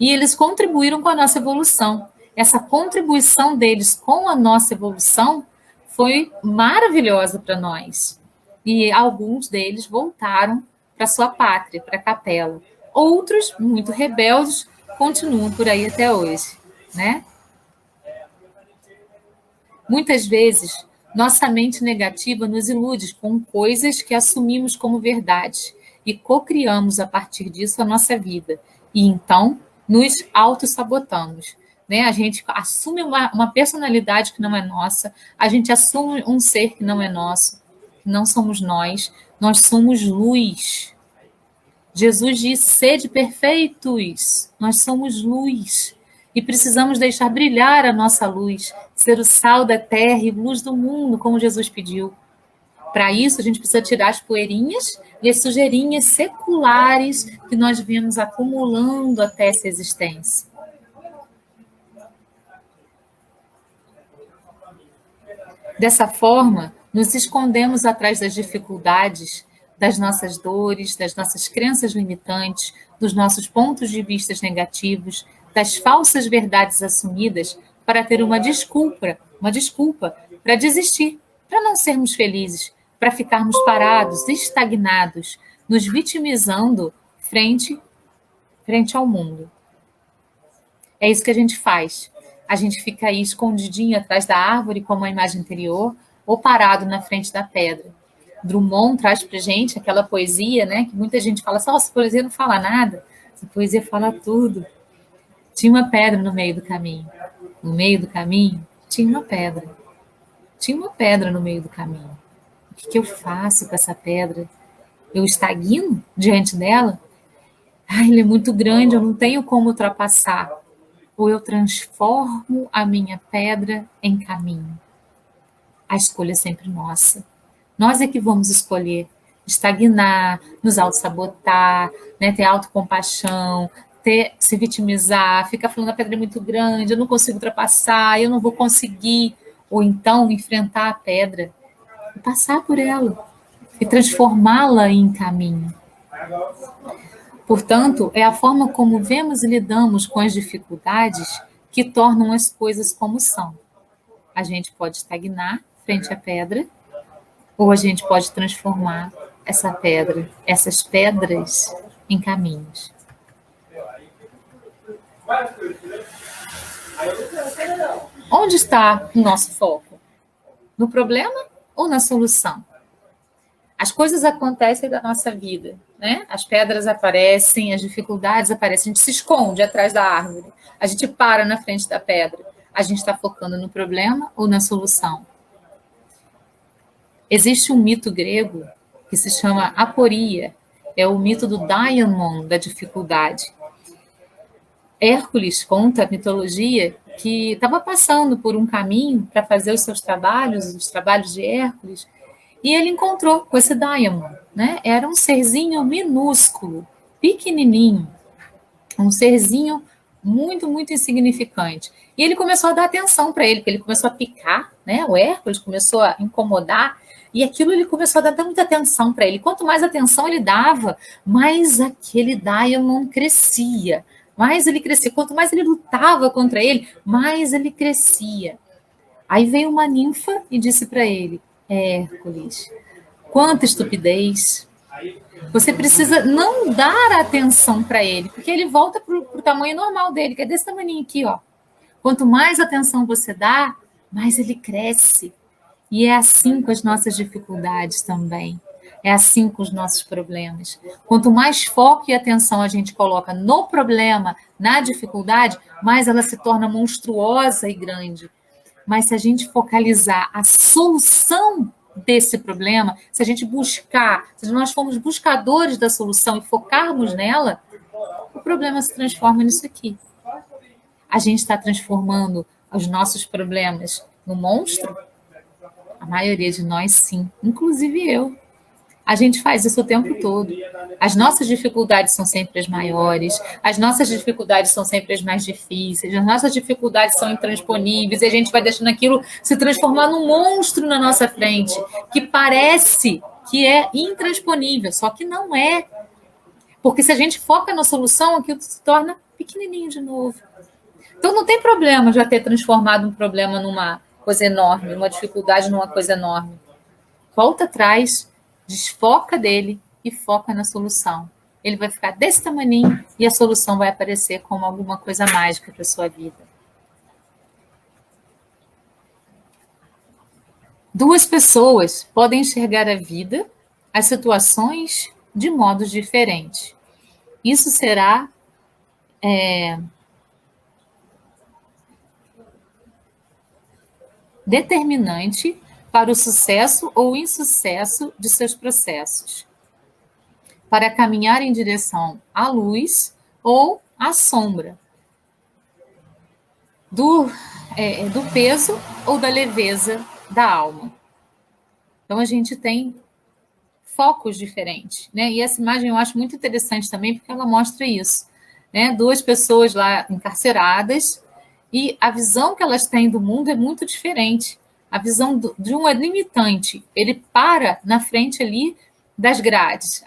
E eles contribuíram com a nossa evolução. Essa contribuição deles com a nossa evolução foi maravilhosa para nós. E alguns deles voltaram para sua pátria, para a Capela. Outros, muito rebeldes, continuam por aí até hoje, né? Muitas vezes, nossa mente negativa nos ilude com coisas que assumimos como verdade e cocriamos a partir disso a nossa vida. E então, nos autossabotamos. Né? A gente assume uma personalidade que não é nossa, a gente assume um ser que não é nosso, que não somos nós somos luz. Jesus disse, sede perfeitos, nós somos luz. E precisamos deixar brilhar a nossa luz, ser o sal da terra e luz do mundo, como Jesus pediu. Para isso, a gente precisa tirar as poeirinhas e as sujeirinhas seculares que nós viemos acumulando até essa existência. Dessa forma, nos escondemos atrás das dificuldades, das nossas dores, das nossas crenças limitantes, dos nossos pontos de vista negativos, das falsas verdades assumidas para ter uma desculpa para desistir, para não sermos felizes, para ficarmos parados, estagnados, nos vitimizando frente ao mundo. É isso que a gente faz. A gente fica aí escondidinho atrás da árvore, como a imagem anterior, ou parado na frente da pedra. Drummond traz para gente aquela poesia, né? Que muita gente fala assim, essa poesia não fala nada. Essa poesia fala tudo. Tinha uma pedra no meio do caminho. No meio do caminho, tinha uma pedra. Tinha uma pedra no meio do caminho. O que eu faço com essa pedra? Eu estagno diante dela? Ai, ela é muito grande, eu não tenho como ultrapassar. Ou eu transformo a minha pedra em caminho. A escolha é sempre nossa. Nós é que vamos escolher estagnar, nos auto-sabotar, né, ter autocompaixão, se vitimizar, ficar falando a pedra é muito grande, eu não consigo ultrapassar, eu não vou conseguir. Ou então enfrentar a pedra e passar por ela e transformá-la em caminho. Portanto, é a forma como vemos e lidamos com as dificuldades que tornam as coisas como são. A gente pode estagnar frente à pedra, ou a gente pode transformar essa pedra, essas pedras, em caminhos. Onde está o nosso foco? No problema ou na solução? As coisas acontecem da nossa vida, né? As pedras aparecem, as dificuldades aparecem, a gente se esconde atrás da árvore, a gente para na frente da pedra. A gente está focando no problema ou na solução? Existe um mito grego que se chama aporia, é o mito do Daimon, da dificuldade. Hércules conta a mitologia que estava passando por um caminho para fazer os seus trabalhos, os trabalhos de Hércules, e ele encontrou com esse Daimon, né? Era um serzinho minúsculo, pequenininho, um serzinho muito, muito insignificante. E ele começou a dar atenção para ele, porque ele começou a picar, né? O Hércules começou a incomodar, e aquilo ele começou a dar muita atenção para ele. Quanto mais atenção ele dava, mais aquele Daimon crescia. Mais ele crescia. Quanto mais ele lutava contra ele, mais ele crescia. Aí veio uma ninfa e disse para ele, Hércules, quanta estupidez. Você precisa não dar atenção para ele, porque ele volta para o tamanho normal dele, que é desse tamanho aqui, ó. Quanto mais atenção você dá, mais ele cresce. E é assim com as nossas dificuldades também. É assim com os nossos problemas. Quanto mais foco e atenção a gente coloca no problema, na dificuldade, mais ela se torna monstruosa e grande. Mas se a gente focalizar a solução desse problema, se a gente buscar, se nós formos buscadores da solução e focarmos nela, o problema se transforma nisso aqui. A gente está transformando os nossos problemas no monstro? A maioria de nós, sim, inclusive eu. A gente faz isso o tempo todo. As nossas dificuldades são sempre as maiores, as nossas dificuldades são sempre as mais difíceis, as nossas dificuldades são intransponíveis, e a gente vai deixando aquilo se transformar num monstro na nossa frente, que parece que é intransponível, só que não é. Porque se a gente foca na solução, aquilo se torna pequenininho de novo. Então não tem problema já ter transformado um problema numa coisa enorme, uma dificuldade numa coisa enorme. Volta atrás, desfoca dele e foca na solução. Ele vai ficar desse tamaninho e a solução vai aparecer como alguma coisa mágica para a sua vida. Duas pessoas podem enxergar a vida, as situações, de modos diferentes. Isso será determinante para o sucesso ou insucesso de seus processos, para caminhar em direção à luz ou à sombra, do peso ou da leveza da alma. Então, a gente tem focos diferentes, né? E essa imagem eu acho muito interessante também, porque ela mostra isso, né? Duas pessoas lá encarceradas, e a visão que elas têm do mundo é muito diferente. A visão de um é limitante. Ele para na frente ali das grades.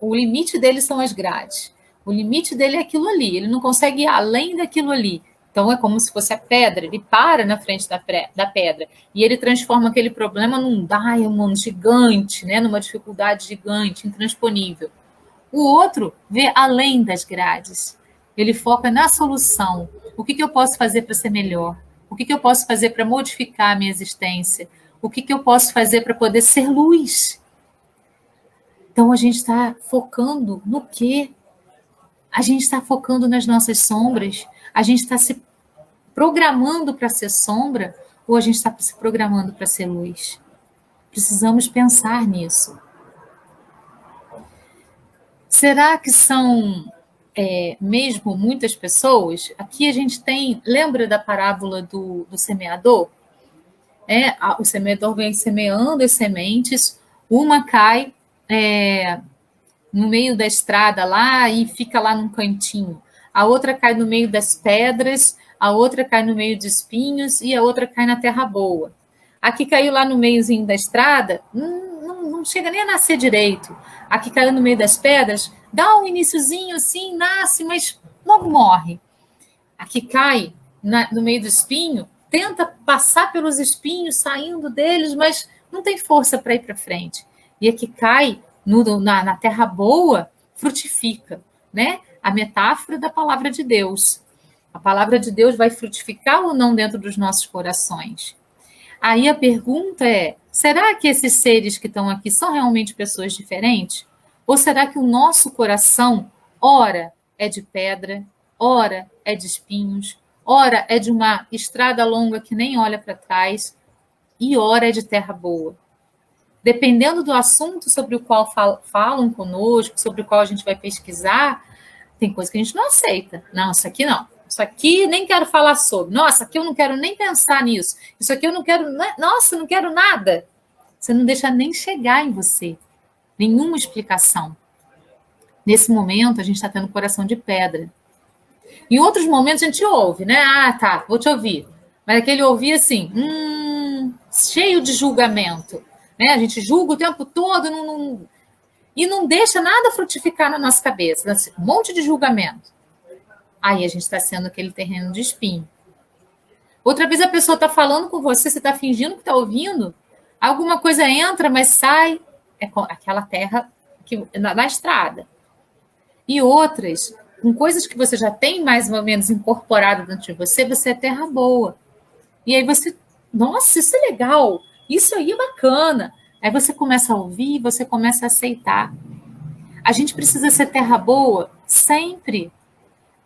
O limite dele são as grades. O limite dele é aquilo ali. Ele não consegue ir além daquilo ali. Então é como se fosse a pedra. Ele para na frente da pedra e ele transforma aquele problema num diamond gigante, né? Numa dificuldade gigante, intransponível. O outro vê além das grades. Ele foca na solução. O que eu posso fazer para ser melhor? O que eu posso fazer para modificar a minha existência? O que eu posso fazer para poder ser luz? Então a gente está focando no quê? A gente está focando nas nossas sombras? A gente está se programando para ser sombra? Ou a gente está se programando para ser luz? Precisamos pensar nisso. Será que são mesmo muitas pessoas? Aqui a gente tem, lembra da parábola do semeador? O semeador vem semeando as sementes, uma cai no meio da estrada lá e fica lá num cantinho. A outra cai no meio das pedras, a outra cai no meio de espinhos e a outra cai na terra boa. A que caiu lá no meiozinho da estrada, não chega nem a nascer direito. A que caiu no meio das pedras, dá um iniciozinho assim, nasce, mas logo morre. A que cai no meio do espinho, tenta passar pelos espinhos, saindo deles, mas não tem força para ir para frente. E a que cai na terra boa, frutifica, né? A metáfora da palavra de Deus. A palavra de Deus vai frutificar ou não dentro dos nossos corações? Aí a pergunta é, será que esses seres que estão aqui são realmente pessoas diferentes? Ou será que o nosso coração, ora é de pedra, ora é de espinhos, ora é de uma estrada longa que nem olha para trás, e ora é de terra boa? Dependendo do assunto sobre o qual falam conosco, sobre o qual a gente vai pesquisar, tem coisa que a gente não aceita. Não, isso aqui não. Isso aqui nem quero falar sobre. Nossa, aqui eu não quero nem pensar nisso. Isso aqui eu não quero. Nossa, não quero nada. Você não deixa nem chegar em você. Nenhuma explicação. Nesse momento, a gente está tendo coração de pedra. Em outros momentos, a gente ouve, né? Ah, tá, vou te ouvir. Mas aquele ouvir assim, cheio de julgamento. Né? A gente julga o tempo todo e não deixa nada frutificar na nossa cabeça. Um monte de julgamento. Aí a gente está sendo aquele terreno de espinho. Outra vez a pessoa está falando com você, você está fingindo que está ouvindo, alguma coisa entra, mas sai, é aquela terra na estrada. E outras, com coisas que você já tem mais ou menos incorporado dentro de você, você é terra boa. E aí você, nossa, isso é legal, isso aí é bacana. Aí você começa a ouvir, você começa a aceitar. A gente precisa ser terra boa sempre.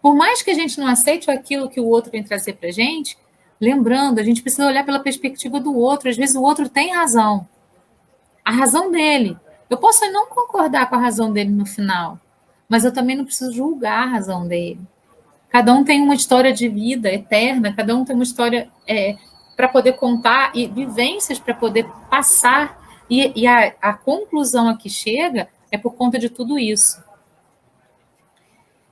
Por mais que a gente não aceite aquilo que o outro vem trazer para a gente, lembrando, a gente precisa olhar pela perspectiva do outro. Às vezes o outro tem razão. A razão dele. Eu posso não concordar com a razão dele no final, mas eu também não preciso julgar a razão dele. Cada um tem uma história de vida eterna, cada um tem uma história para poder contar e vivências para poder passar. E a conclusão a que chega é por conta de tudo isso.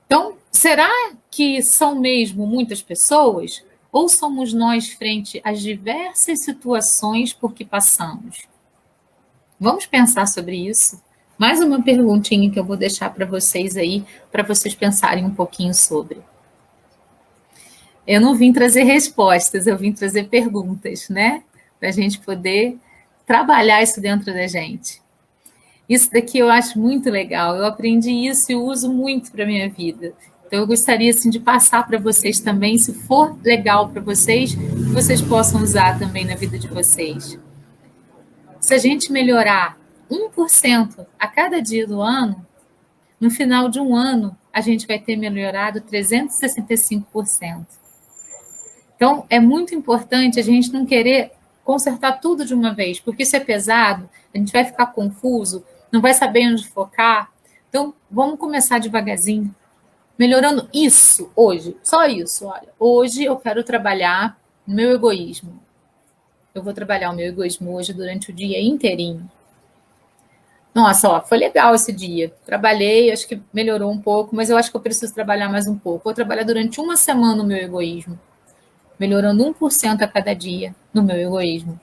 Então, será que são mesmo muitas pessoas? Ou somos nós frente às diversas situações por que passamos? Vamos pensar sobre isso? Mais uma perguntinha que eu vou deixar para vocês aí, para vocês pensarem um pouquinho sobre. Eu não vim trazer respostas, eu vim trazer perguntas, né? Para a gente poder trabalhar isso dentro da gente. Isso daqui eu acho muito legal. Eu aprendi isso e uso muito para a minha vida. Então, eu gostaria assim, de passar para vocês também, se for legal para vocês, que vocês possam usar também na vida de vocês. Se a gente melhorar 1% a cada dia do ano, no final de um ano, a gente vai ter melhorado 365%. Então, é muito importante a gente não querer consertar tudo de uma vez, porque isso é pesado, a gente vai ficar confuso, não vai saber onde focar. Então, vamos começar devagarzinho, melhorando isso hoje, só isso. Olha, hoje eu quero trabalhar no meu egoísmo. Eu vou trabalhar o meu egoísmo hoje durante o dia inteirinho. Nossa, ó, foi legal esse dia. Trabalhei, acho que melhorou um pouco, mas eu acho que eu preciso trabalhar mais um pouco. Vou trabalhar durante uma semana o meu egoísmo, melhorando 1% a cada dia no meu egoísmo.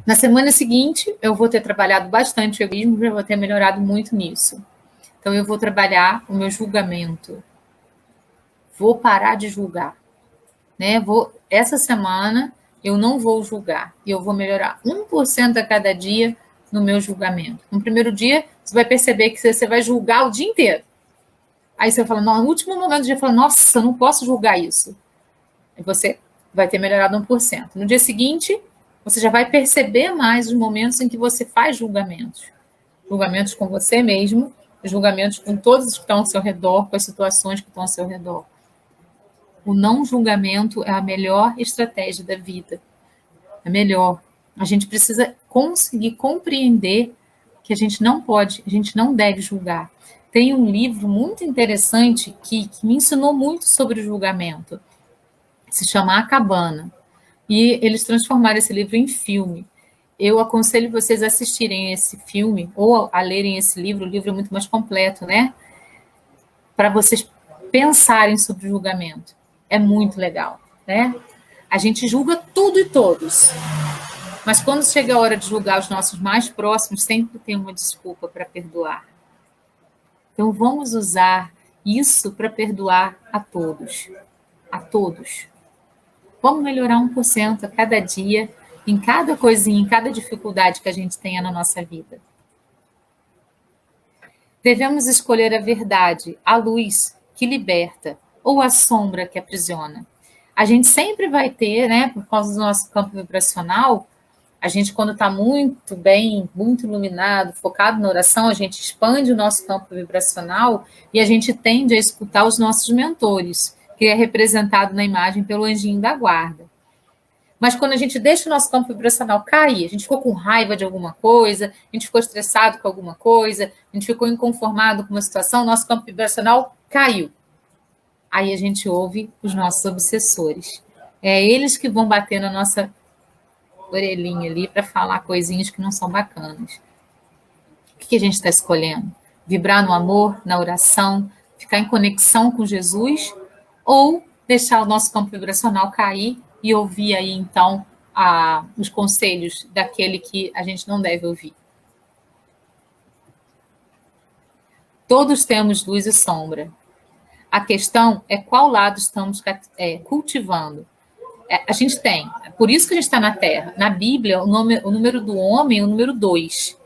Na semana seguinte, eu vou ter trabalhado bastante o egoísmo, eu vou ter melhorado muito nisso. Então, eu vou trabalhar o meu julgamento. Vou parar de julgar, né? Essa semana, eu não vou julgar. E eu vou melhorar 1% a cada dia no meu julgamento. No primeiro dia, você vai perceber que você vai julgar o dia inteiro. Aí você fala, no último momento do dia, fala, nossa, eu não posso julgar isso. Aí você vai ter melhorado 1%. No dia seguinte, você já vai perceber mais os momentos em que você faz julgamentos. Julgamentos com você mesmo, julgamentos com todos que estão ao seu redor, com as situações que estão ao seu redor. O não julgamento é a melhor estratégia da vida. É melhor. A gente precisa conseguir compreender que a gente não pode, a gente não deve julgar. Tem um livro muito interessante que me ensinou muito sobre o julgamento. Se chama A Cabana. E eles transformaram esse livro em filme. Eu aconselho vocês a assistirem esse filme ou a lerem esse livro. O livro é muito mais completo, né? Para vocês pensarem sobre o julgamento. É muito legal, né? A gente julga tudo e todos. Mas quando chega a hora de julgar os nossos mais próximos, sempre tem uma desculpa para perdoar. Então vamos usar isso para perdoar a todos. A todos. Vamos melhorar 1% a cada dia, em cada coisinha, em cada dificuldade que a gente tenha na nossa vida. Devemos escolher a verdade, a luz que liberta, ou a sombra que aprisiona. A gente sempre vai ter, né, por causa do nosso campo vibracional, a gente, quando está muito bem, muito iluminado, focado na oração, a gente expande o nosso campo vibracional e a gente tende a escutar os nossos mentores, que é representado na imagem pelo anjinho da guarda. Mas quando a gente deixa o nosso campo vibracional cair, a gente ficou com raiva de alguma coisa, a gente ficou estressado com alguma coisa, a gente ficou inconformado com uma situação, nosso campo vibracional caiu. Aí a gente ouve os nossos obsessores. É eles que vão bater na nossa orelhinha ali para falar coisinhas que não são bacanas. O que a gente está escolhendo? Vibrar no amor, na oração, ficar em conexão com Jesus ou deixar o nosso campo vibracional cair e ouvir aí, então, os conselhos daquele que a gente não deve ouvir. Todos temos luz e sombra. A questão é qual lado estamos cultivando. A gente tem, por isso que a gente está na Terra. Na Bíblia, o número do homem é o número 2.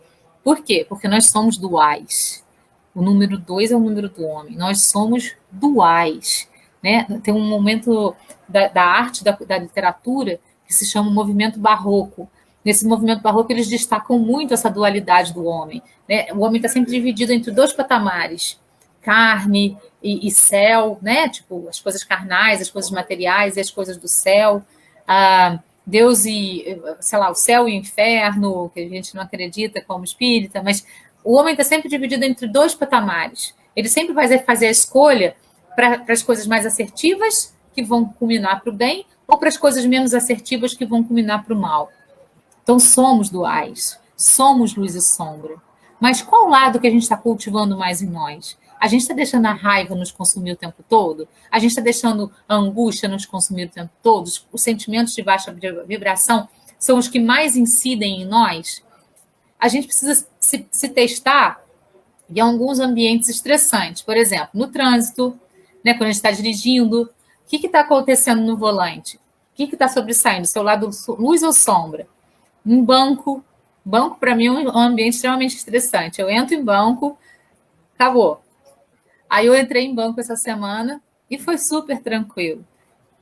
Por quê? Porque nós somos duais. O número 2 é o número do homem. Nós somos duais. Né? Tem um momento da arte, da literatura, que se chama o movimento barroco. Nesse movimento barroco, eles destacam muito essa dualidade do homem. Né? O homem está sempre dividido entre dois patamares, carne e céu, né? Tipo, as coisas carnais, as coisas materiais e as coisas do céu. Deus e, sei lá, o céu e o inferno, que a gente não acredita como espírita, mas o homem está sempre dividido entre dois patamares. Ele sempre vai fazer a escolha para as coisas mais assertivas, que vão culminar para o bem, ou para as coisas menos assertivas, que vão culminar para o mal. Então, somos duais, somos luz e sombra. Mas qual lado que a gente está cultivando mais em nós? A gente está deixando a raiva nos consumir o tempo todo? A gente está deixando a angústia nos consumir o tempo todo? Os sentimentos de baixa vibração são os que mais incidem em nós? A gente precisa se testar em alguns ambientes estressantes. Por exemplo, no trânsito, né, quando a gente está dirigindo, o que está acontecendo no volante? O que está sobressaindo? Seu lado luz ou sombra? Em banco. Banco, para mim, é um ambiente extremamente estressante. Eu entro em banco, acabou. Aí eu entrei em banco essa semana e foi super tranquilo.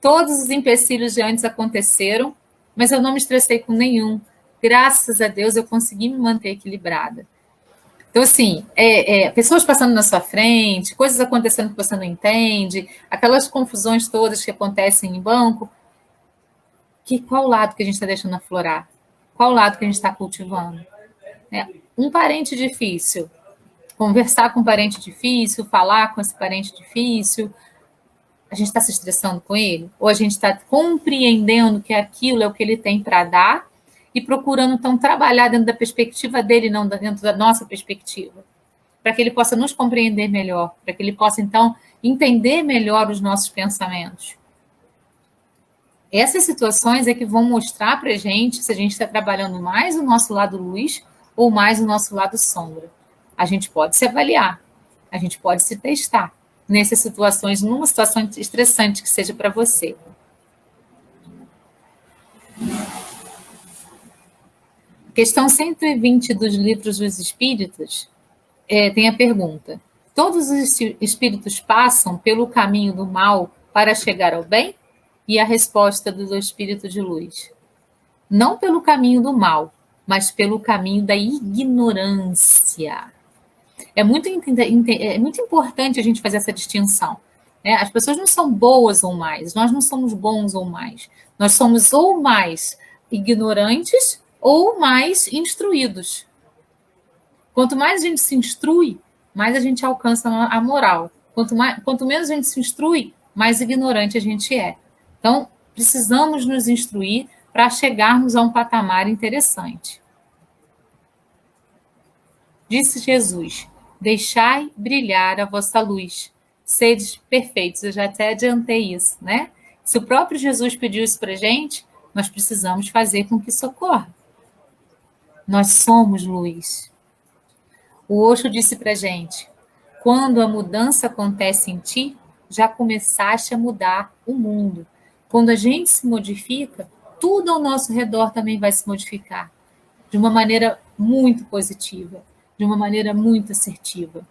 Todos os empecilhos de antes aconteceram, mas eu não me estressei com nenhum. Graças a Deus eu consegui me manter equilibrada. Então, assim, pessoas passando na sua frente, coisas acontecendo que você não entende, aquelas confusões todas que acontecem em banco, qual lado que a gente está deixando aflorar? Qual lado que a gente está cultivando? Um parente difícil, conversar com um parente difícil, falar com esse parente difícil, a gente está se estressando com ele? Ou a gente está compreendendo que aquilo é o que ele tem para dar e procurando, então, trabalhar dentro da perspectiva dele, não dentro da nossa perspectiva? Para que ele possa nos compreender melhor, para que ele possa, então, entender melhor os nossos pensamentos. Essas situações é que vão mostrar para a gente se a gente está trabalhando mais o nosso lado luz ou mais o nosso lado sombra. A gente pode se avaliar, a gente pode se testar nessas situações, numa situação estressante que seja para você. Questão 120 dos Livros dos Espíritos tem a pergunta: todos os espíritos passam pelo caminho do mal para chegar ao bem? E a resposta do espírito de luz: não pelo caminho do mal, mas pelo caminho da ignorância. É muito importante a gente fazer essa distinção. Né? As pessoas não são boas ou mais, nós não somos bons ou mais. Nós somos ou mais ignorantes ou mais instruídos. Quanto mais a gente se instrui, mais a gente alcança a moral. Quanto menos a gente se instrui, mais ignorante a gente é. Então, precisamos nos instruir para chegarmos a um patamar interessante. Disse Jesus: deixai brilhar a vossa luz, sedes perfeitos. Eu já até adiantei isso, né? Se o próprio Jesus pediu isso para a gente, nós precisamos fazer com que isso ocorra. Nós somos luz. O Osho disse para a gente: quando a mudança acontece em ti, já começaste a mudar o mundo. Quando a gente se modifica, tudo ao nosso redor também vai se modificar, de uma maneira muito positiva, de uma maneira muito assertiva.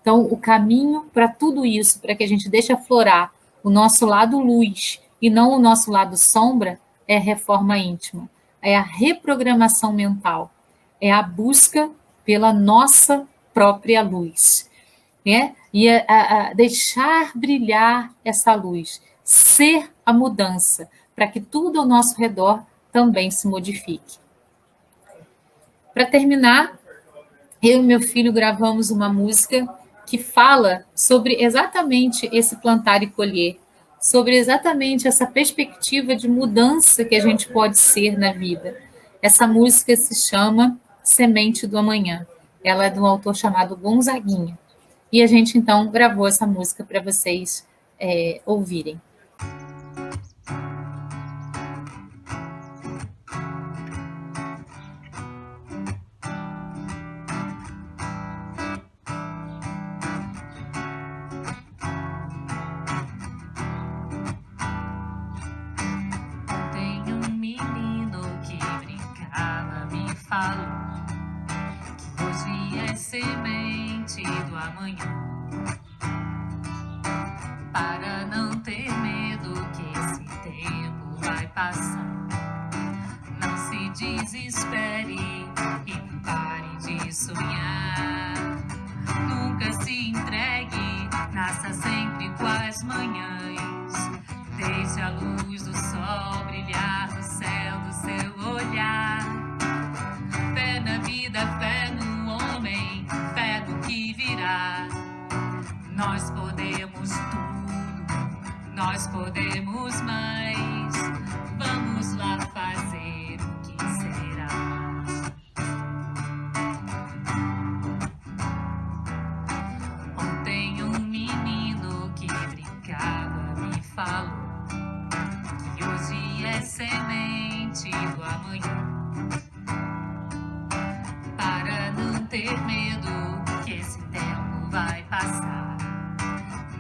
Então, o caminho para tudo isso, para que a gente deixe aflorar o nosso lado luz e não o nosso lado sombra, é a reforma íntima, é a reprogramação mental, é a busca pela nossa própria luz. Né? E a deixar brilhar essa luz, ser a mudança, para que tudo ao nosso redor também se modifique. Para terminar, eu e meu filho gravamos uma música que fala sobre exatamente esse plantar e colher, sobre exatamente essa perspectiva de mudança que a gente pode ser na vida. Essa música se chama Semente do Amanhã. Ela é de um autor chamado Gonzaguinha. E a gente, então, gravou essa música para vocês ouvirem. Tem um menino que brincava, me falou que hoje é semente do amanhã. Para não ter medo que esse tempo vai passar, não se desespere e não pare de sonhar. Nunca se entregue, nasça sempre com as manhãs. Deixe a luz do sol brilhar no céu do seu olhar. Fé na vida, fé no homem, fé no que virá. Nós podemos tudo, nós podemos mais. Vamos lá fazer o que será. Ontem um menino que brincava me falou que hoje é semente do amanhã. Para não ter medo que esse tempo vai passar,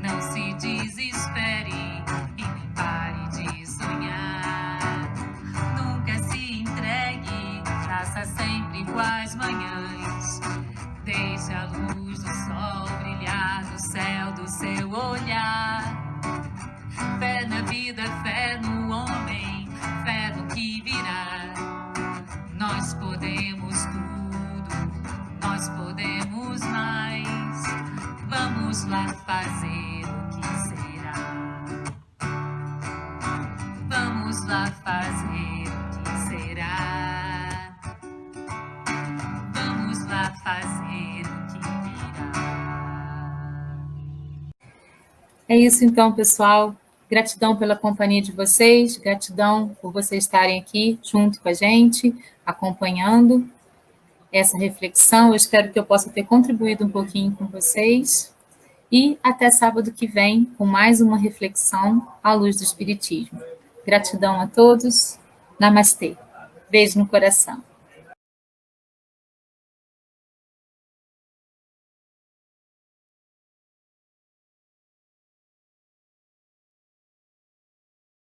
não se desespere e nem pare de sonhar. Nunca se entregue, faça sempre com as manhãs. Deixe a luz do sol brilhar no céu do seu olhar. Fé na vida, fé no homem, fé no que virá. Nós podemos tudo, nós podemos mais. Vamos lá fazer o que será. Vamos lá fazer o que será. Vamos lá fazer o que virá. É isso então, pessoal. Gratidão pela companhia de vocês, gratidão por vocês estarem aqui junto com a gente, acompanhando essa reflexão. Eu espero que eu possa ter contribuído um pouquinho com vocês. E até sábado que vem, com mais uma reflexão à luz do Espiritismo. Gratidão a todos. Namastê. Beijo no coração.